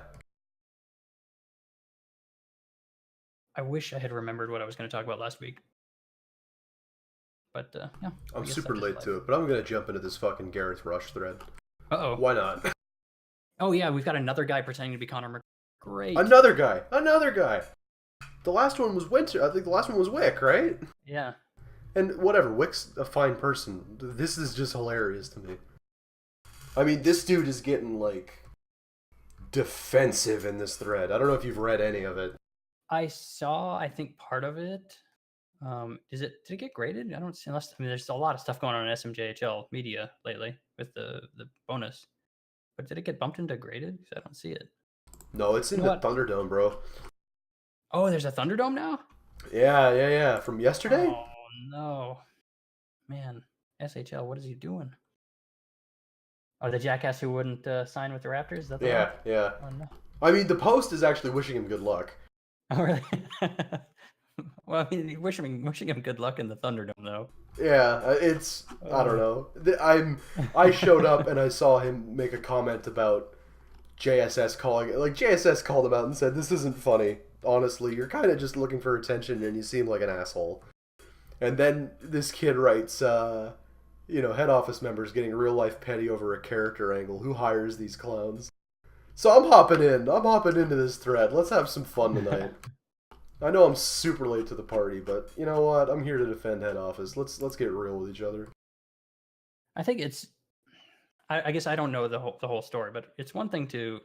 I wish I had remembered what I was going to talk about last week. But, yeah. I'm super late to it, but I'm going to jump into this fucking Gareth Rush thread. Uh-oh. Why not? Oh, yeah, we've got another guy pretending to be Conor McGregor. Great. Another guy. The last one was Winter. I think the last one was Wick, right? Yeah. And whatever, Wick's a fine person. This is just hilarious to me. I mean, this dude is getting, like, defensive in this thread. I don't know if you've read any of it. I saw, I think, part of it. Did it get graded? I don't see, there's a lot of stuff going on in SMJHL media lately with the bonus. But did it get bumped into graded? Because I don't see it. No, it's in the Thunderdome, bro. Oh, there's a Thunderdome now? Yeah. From yesterday? Oh, no. Man, SHL, what is he doing? Oh, the jackass who wouldn't sign with the Raptors? Is that the one? Yeah. Oh, no. I mean, the Post is actually wishing him good luck. Oh, really? Well, I mean, wishing him good luck in the Thunderdome, though. Yeah, I don't know. I showed up and I saw him make a comment about JSS calling it. Like, JSS called him out and said, "This isn't funny. Honestly, you're kind of just looking for attention and you seem like an asshole." And then this kid writes, head office members getting real life petty over a character angle. Who hires these clowns? So I'm hopping into this thread. Let's have some fun tonight. I know I'm super late to the party, but you know what? I'm here to defend head office. Let's get real with each other. I think it's. I guess I don't know the whole story, but it's one thing to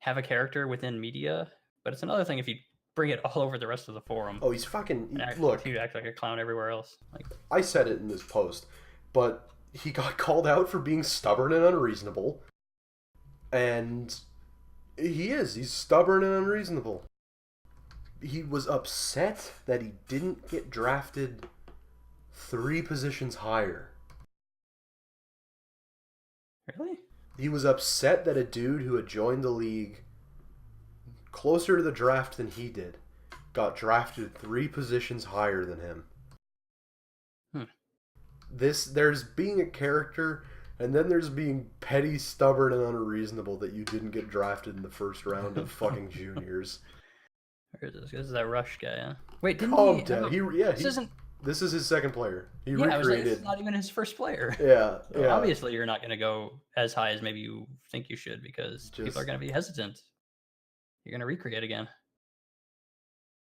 have a character within media, but it's another thing if you bring it all over the rest of the forum. Oh, he's fucking look. You act like a clown everywhere else. Like, I said it in this post, but he got called out for being stubborn and unreasonable, and he's stubborn and unreasonable. He was upset that he didn't get drafted 3 positions higher. Really? He was upset that a dude who had joined the league closer to the draft than he did got drafted 3 positions higher than him. There's being a character, and then there's being petty, stubborn, and unreasonable that you didn't get drafted in the first round of fucking juniors. Where is this? This is that Rush guy, huh? Wait, didn't Calm he? down. This is his second player. He recreated. It's not even his first player. Yeah. So obviously, you're not going to go as high as maybe you think you should because people are going to be hesitant. You're going to recreate again.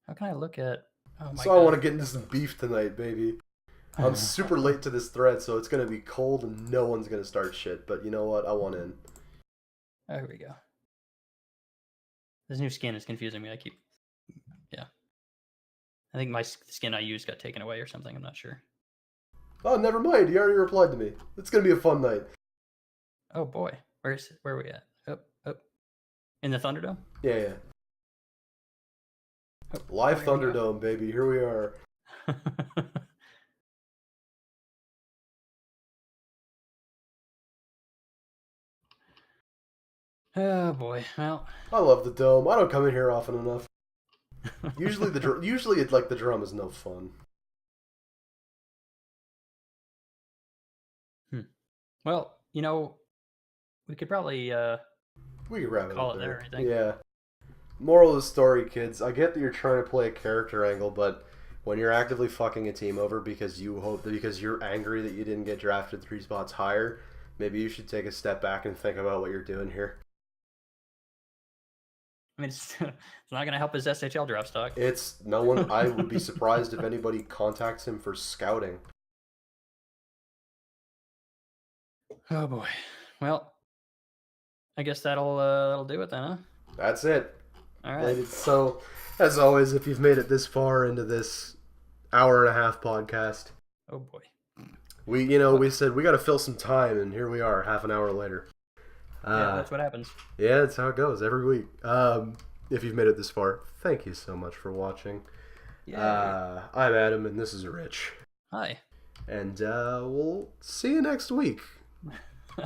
How can I look at? Oh my God. I want to get into some beef tonight, baby. I'm super late to this thread, so it's going to be cold and no one's going to start shit. But you know what? I want in. Oh, here we go. This new skin is confusing me. Yeah. I think my skin I used got taken away or something. I'm not sure. Oh, never mind. He already replied to me. It's going to be a fun night. Oh, boy. Where are we at? Up. In the Thunderdome? Yeah. Live Thunderdome, baby. Here we are. Oh, boy. Well. I love the dome. I don't come in here often enough. Usually it's like the drum is no fun. Well, we could probably we could wrap it call up it there. I think. Yeah. Moral of the story, kids. I get that you're trying to play a character angle, but when you're actively fucking a team over because you're angry that you didn't get drafted 3 spots higher, maybe you should take a step back and think about what you're doing here. I mean, it's not going to help his SHL draft stock. It's no one. I would be surprised if anybody contacts him for scouting. Oh boy. Well, I guess that'll do it then, huh? That's it. All right. So, as always, if you've made it this far into this hour and a half podcast, oh boy, we said we got to fill some time, and here we are, half an hour later. Yeah, that's what happens. Yeah, that's how it goes every week. If you've made it this far, thank you so much for watching. Yeah. I'm Adam, and this is Rich. Hi. And we'll see you next week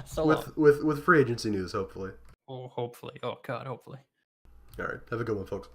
So long. with free agency news, hopefully. Oh, hopefully. Oh God, hopefully. All right, have a good one, folks.